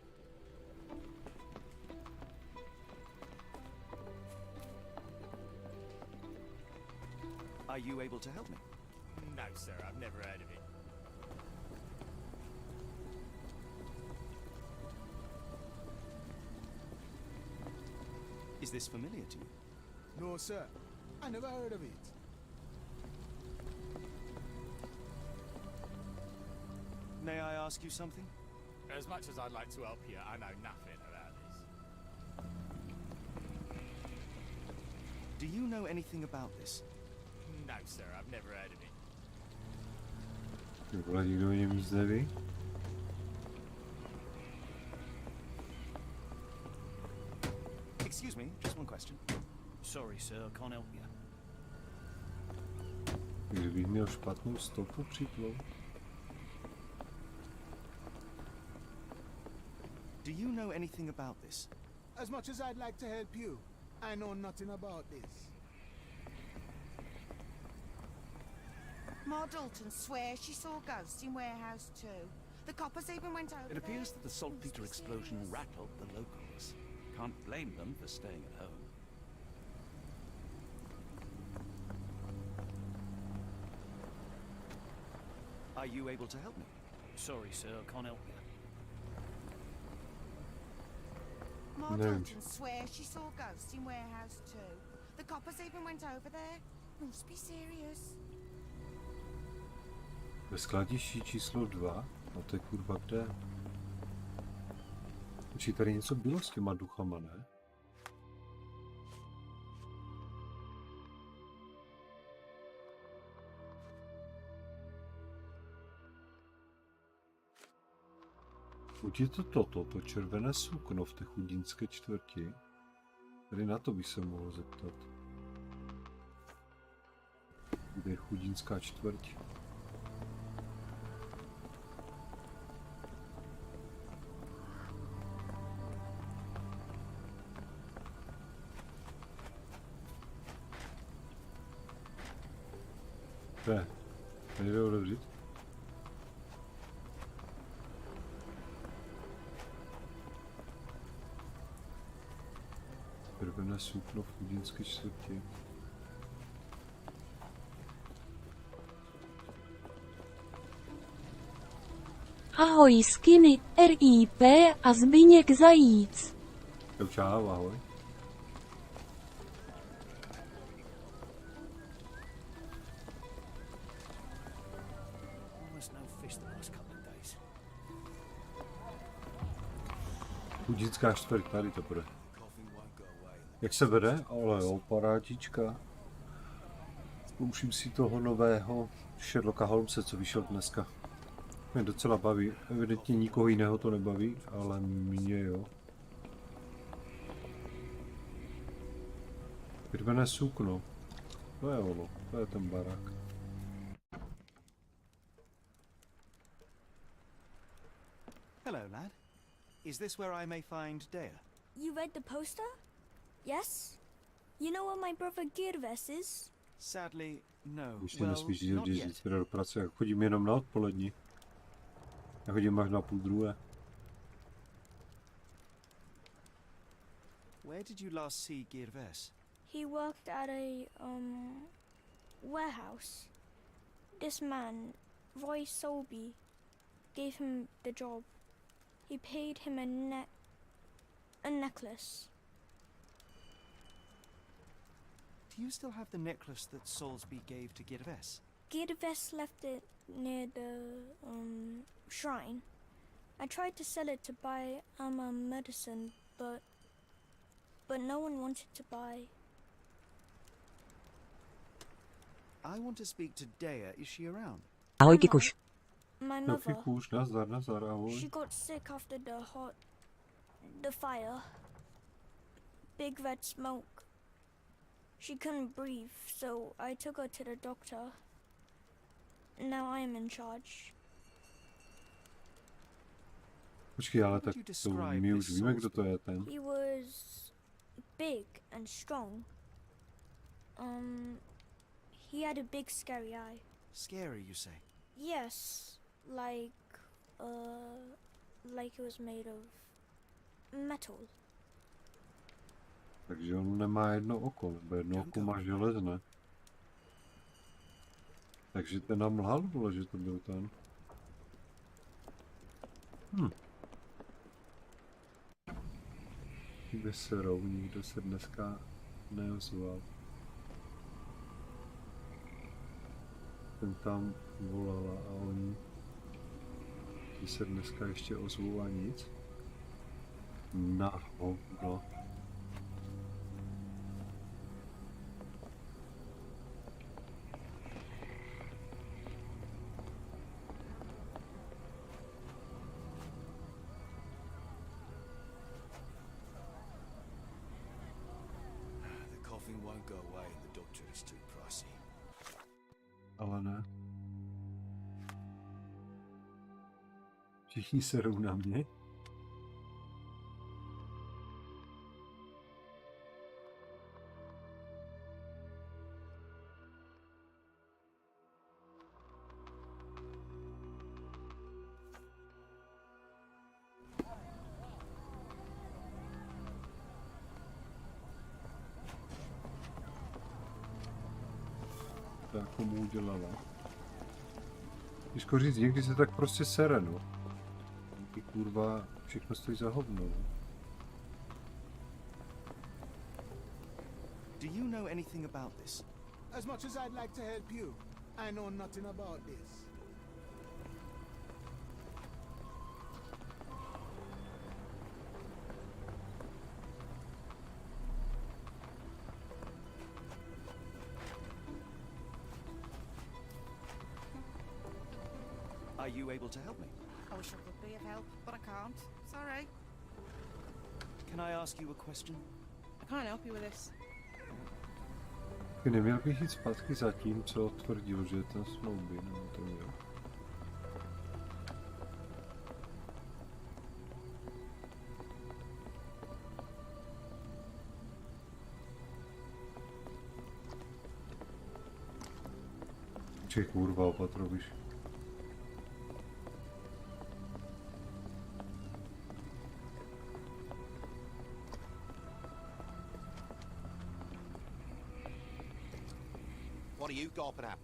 Are you able to help me? No, sir, I've never heard of it. Is this familiar to you? No, sir. I never heard of it. May I ask you something? As much as I'd like to help you, I know nothing about this. Do you know anything about this? No, sir, I've never heard of it. Vole, nikdo o něm nic neví? Excuse me, just one question. Sorry, sir, I can't help you. Kdybych měl špatnou stopu příklad. Do you know anything about this? As much as I'd like to help you, I know nothing about this. Ma Dalton swears she saw ghosts in Warehouse 2. The coppers even went over It appears there. that the saltpeter explosion rattled the locals. Can't blame them for staying at home. Are you able to help me? Sorry, sir, I can't help you. Ma Dalton swears she saw ghosts in Warehouse 2. The coppers even went over there. Must be serious. Ve skladišti číslo 2? No to je kurva kde? Či tady něco bylo s těma duchama, ne? Buď je to toto, to červené sukno v té chudinské čtvrti. Tady na to bych se mohl zeptat. Kde je chudinská čtvrť? Tady jde odevřít. Červené sukno v chudinské čtvrti. Ahoj Skinny, RIP a Zbyněk Zajíc. Čau, ahoj. Chudinská čtvrť, tady to bude. Jak se vede? Ale jo, parádička. Zkouším si toho nového Sherlocka Holmese, co vyšel dneska. Mě docela baví. Evidentně nikoho jiného to nebaví, ale mě jo. Červené sukno. To je ono, to je ten barák. Hello, lad. Is this where I may find Dea? You read the poster? Yes? You know where my brother Girves is? Sadly, no. Už si nesmíš jezdit do práce, jak chodím jenom na odpolední. Já chodím až na 11:30. Where did you last see Girves? He worked at a, warehouse. This man, Roy Solby, gave him the job. He paid him a necklace. Do you still have the necklace that Solsby gave to Girves? Girves left it near the, shrine. I tried to sell it to buy medicine, but no one wanted to buy. I want to speak to Dea. Is she around? Ahoj Kikuš. My mother. Kikuš, nazdar, ahoj. She got sick after the fire. Big red smoke. She couldn't breathe, so I took her to the doctor. Now I am in charge. Počkej, ale tak to my už víme, kdo to je ten. He was big and strong. He had a big scary eye. Scary, you say? Yes, like it was made of metal. Takže on nemá jedno oko, nebo jedno oko má železné. Takže ten nám lhal, vole, že to byl ten. Kde se rovní, nikdo se dneska neozval. Ten tam volala a oni se dneska ještě ozvou a nic. Na hovno. Ale ne. Všichni serou na mě. Tak komu udělala. Těžko říct, někdy se tak prostě sere, no. Ty kurva, všechno stojí za hovno. Do you know anything about this? As much as I'd like to help you, I know nothing about this. Are you able to help me? I wish I could be of help, but I can't. Sorry. Can I ask you a question? I can't help you with this. Ty neměl bych jít zpátky za tím, co tvrdil, že je ten Snowby, nebo to měl. Či kurva, opatrovíš. What are you gawping at?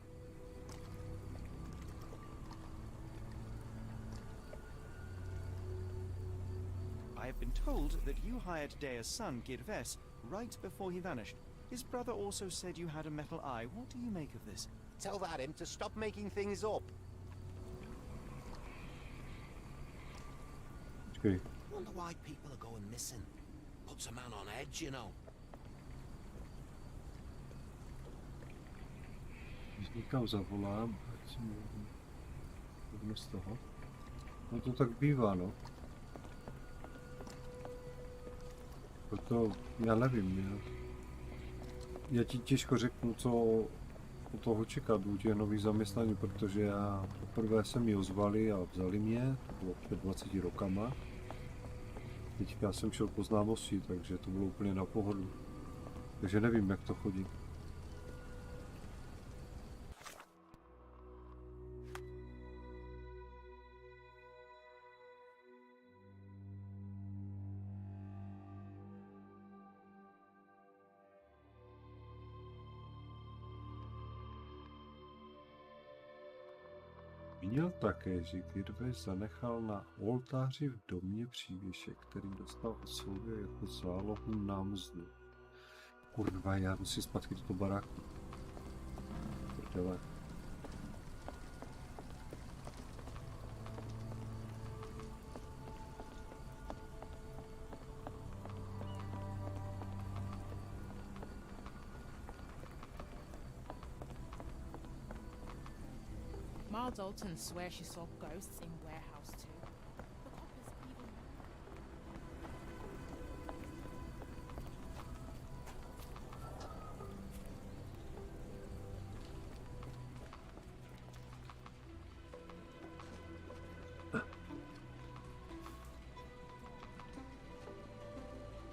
I have been told that you hired Dea's son, Girves, right before he vanished. His brother also said you had a metal eye. What do you make of this? Tell that him to stop making things up. Počkej. Wonder why people are going missing. Puts a man on edge, you know. Když někam zavolám, ať si můžu z toho. No to tak bývá, no. Proto já nevím, já ti těžko řeknu, co od toho čekat, u těch nových zaměstnání, protože já poprvé se mi ozvali a vzali mě, to bylo před 20 rokama. Teďka jsem šel po známosti, takže to bylo úplně na pohodu. Takže nevím, jak to chodí. Měl také, že Girves zanechal na oltáři v domě přívěšek, který dostal od soudu jako zálohu na mzdu. Kurva, já musím zpátky do toho baráku. Prdele. Ma Dalton swears she saw ghosts in warehouse too. The coppers even...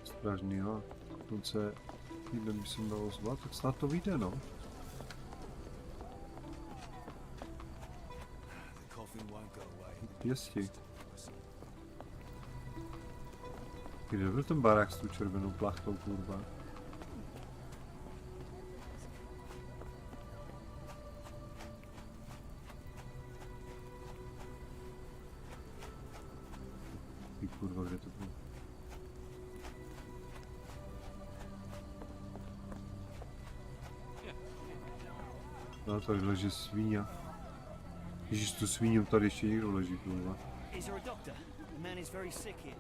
Stražný, jo. Dokonce týden by se mělo ozvat, tak snad to vyjde, no. Pěsti. Kde byl ten barák s tou červenou plachtou, kurva? Ty kurva, kde to bylo? No, tady leží svíňa. Ježíš, tu svíňu tady ještě někdo leží, kurva. Is there a doctor? The man is very sick here.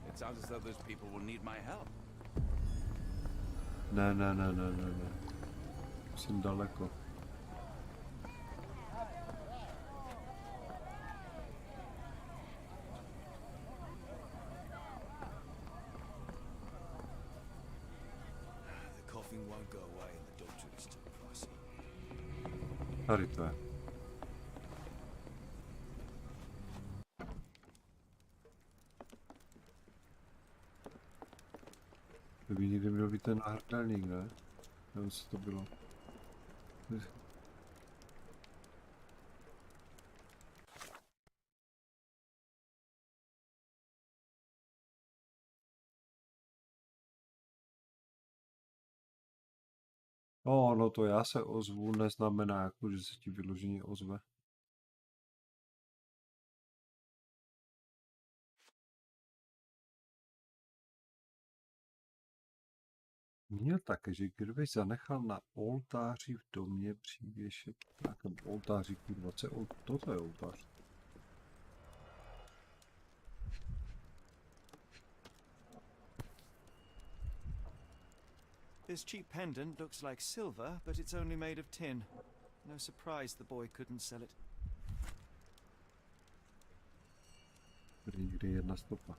It sounds as though those people will need my help. Ne. Jsem daleko. The coughing won't go away and the doctor is too pricey. Tady to je. To by někdy měl být ten náhrdelník, ne? Nevím, co to bylo. No to já se ozvu neznamená, jako, že se ti vyloženě ozve. Měl také, že Girves zanechal na oltáři v domě přívěšek. V nějakém oltáři, kurva, toto je oltář. This cheap pendant looks like silver, but it's only made of tin. No surprise the boy couldn't sell it. Tady někde je jedna stopa.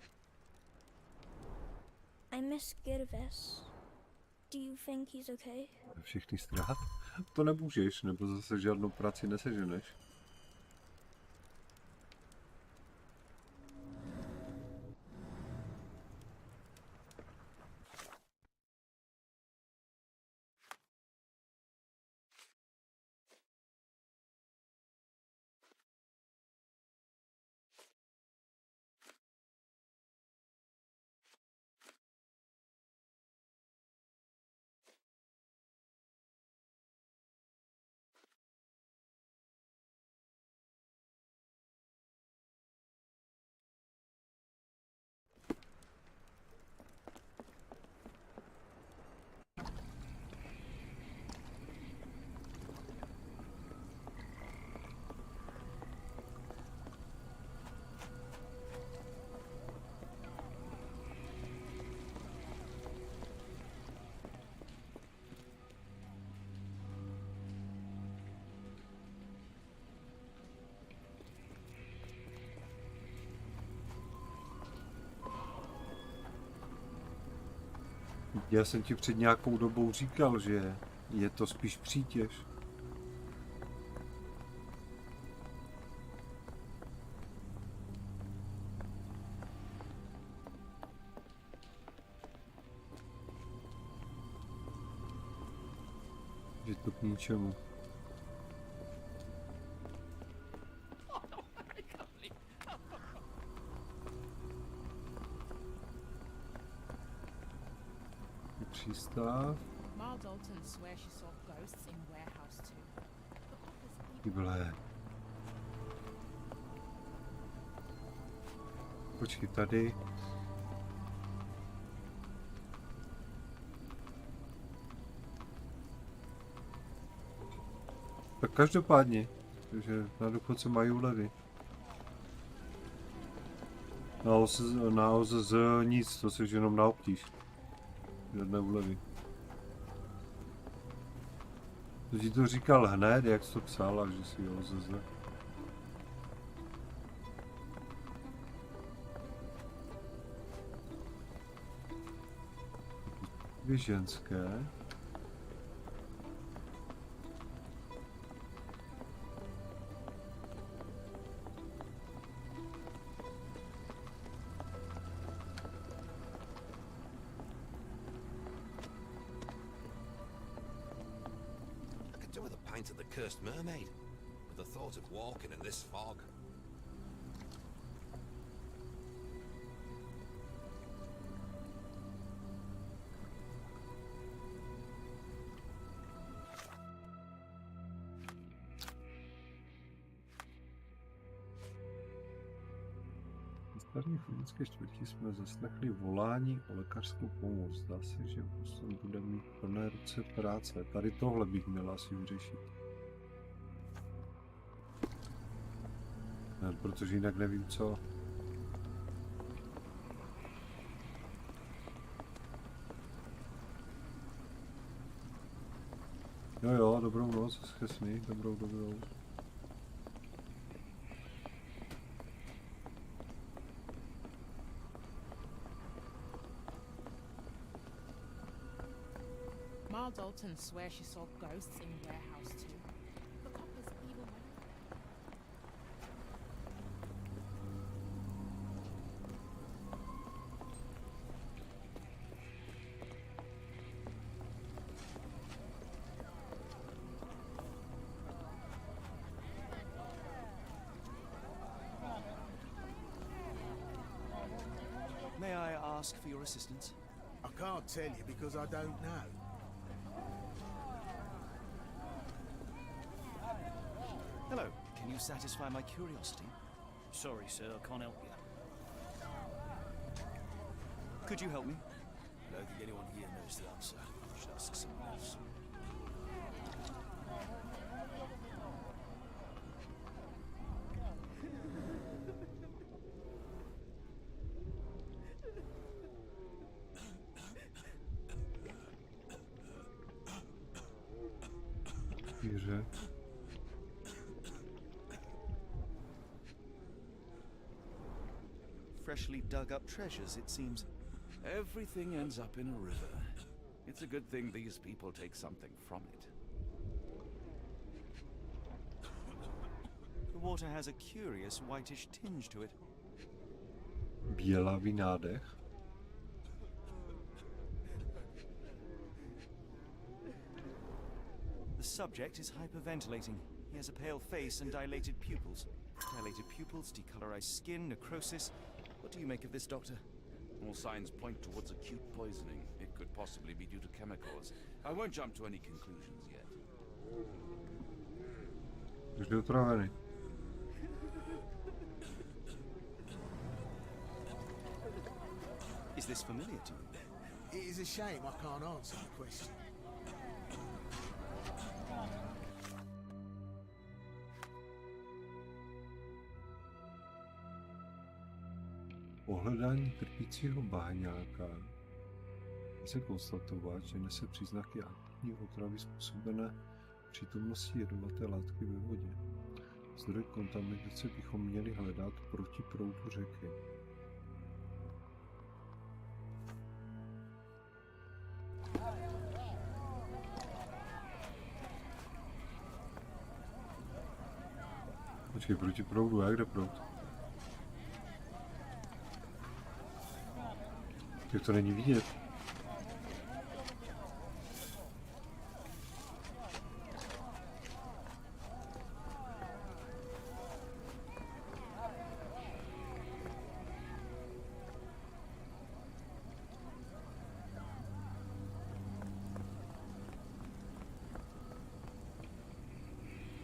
I miss Girves. Do you think he's okay? Všechny strát? To nemůžeš, nebo zase žádnou práci neseženeš. Já jsem ti před nějakou dobou říkal, že je to spíš přítěž. Že to k ničemu. Přístav. Tyhle. Počkej, tady. Tak každopádně, že na důchodce mají úlevy. Na OZZ nic, to se jenom na obtíž. Žádné úlevy. To ti to říkal hned, jak jsi to psala, že si OZZ. Dvě ženské. To the cursed mermaid, with the thought of walking in this fog. V staré chemické čtvrti jsme zaslechli volání o lékařskou pomoc. Zdá se, že Boston bude mít plné ruce práce. Tady tohle bych měla asi vyřešit. Ne, protože jinak nevím co. Jo, dobrou noc, hezké sny, dobrou. Mal Dalton swears she saw ghosts in warehouse too. The copper's evil. May I ask for your assistance? I can't tell you because I don't know. Hello, can you satisfy my curiosity? Sorry, sir, I can't help you. Could you help me? I don't think anyone here knows the answer. You should ask someone else. Že? freshly dug up treasures, it seems. Everything ends up in a river. It's a good thing these people take something from it. The water has a curious whitish tinge to it. Bělavý nádech. The subject is hyperventilating. He has a pale face and dilated pupils. Dilated pupils, decolorized skin, necrosis. What do you make of this, Doctor? All signs point towards acute poisoning. It could possibly be due to chemicals. I won't jump to any conclusions yet. Už je otravený. Is this familiar to you? It is a shame I can't answer the question. Ohledání trpícího bahňáka lze konstatovat, že nese příznaky akutní otravy způsobené přítomností jedovaté látky ve vodě. Zdroj kontaminace bychom měli hledat proti proudu řeky. Počkej, proti proudu, jak jde proud? Jak to není vidět?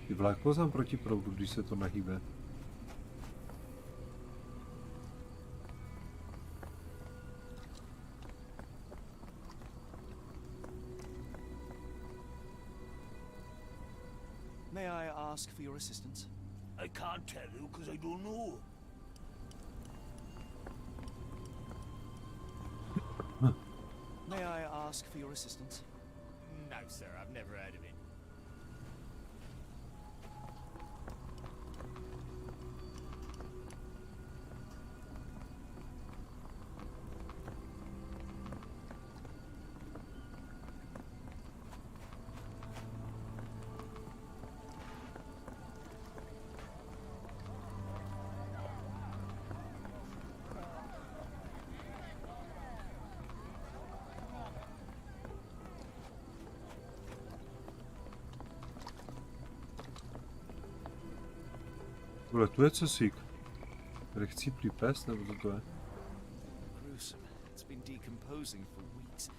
Ty vlak poznám proti proudu, když se to nahýbe. May I ask for your assistance? I can't tell you because I don't know. May I ask for your assistance? No, sir, I've never heard of it. Vole, tu je cosík. Tady chcíplý pes, nebo co to je? Gruesome. It's been decomposing for weeks.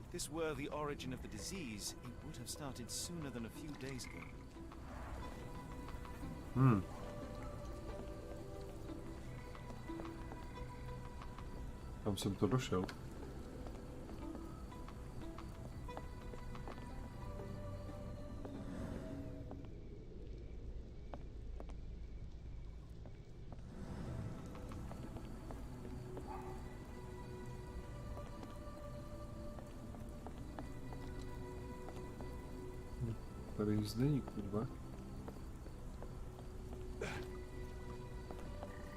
If this were the origin of the disease, it would have started sooner than a few days ago. Tam jsem to došel. Tady nic není, kurva.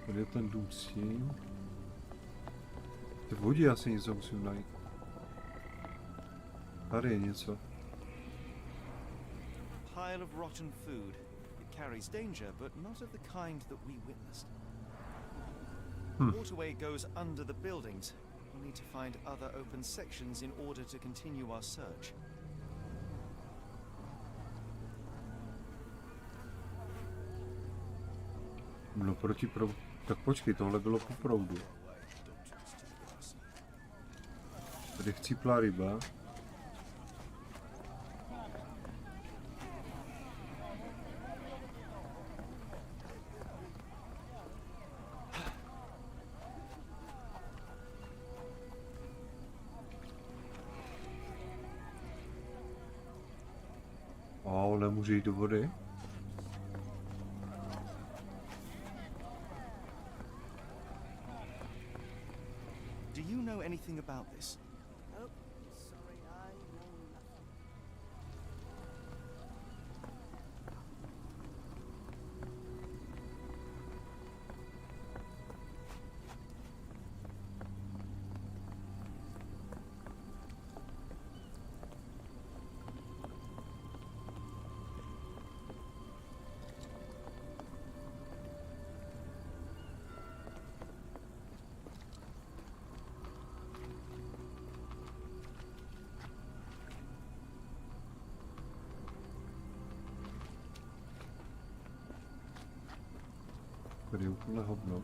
Tady je ten dům s tím. V vodě asi něco musím najít. Tady je něco. Pile of rotten food. It carries danger, but not of the kind that we witnessed. Waterway goes under the buildings. We'll need to find other open sections in order to continue our search. No proti proudu. Tak počkej, tohle bylo po proudu. Tady chcíplá ryba. Nemůže jít do vody. Do you know anything about this? Nope. Sorry, I know nothing. Tady je úplné hovno.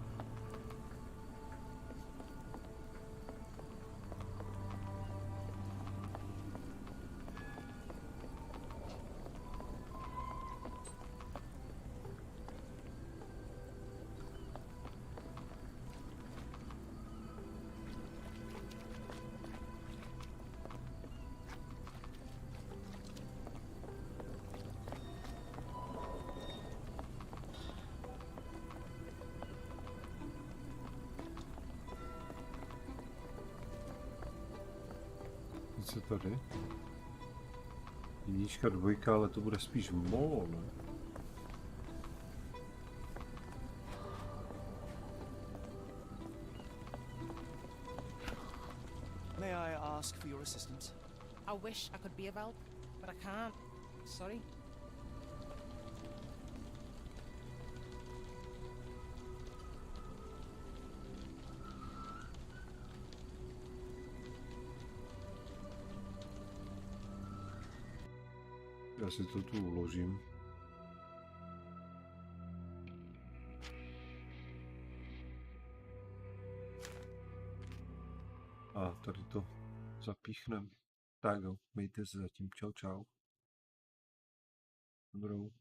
Co tady? Jednička, dvojka, ale to bude spíš molo, ne? May I ask for your assistance? I wish I could be of help, but I can't. Sorry. Já si to tu uložím. A tady to zapíchnem. Tak jo, mějte se zatím. Čau, čau. Dobrou.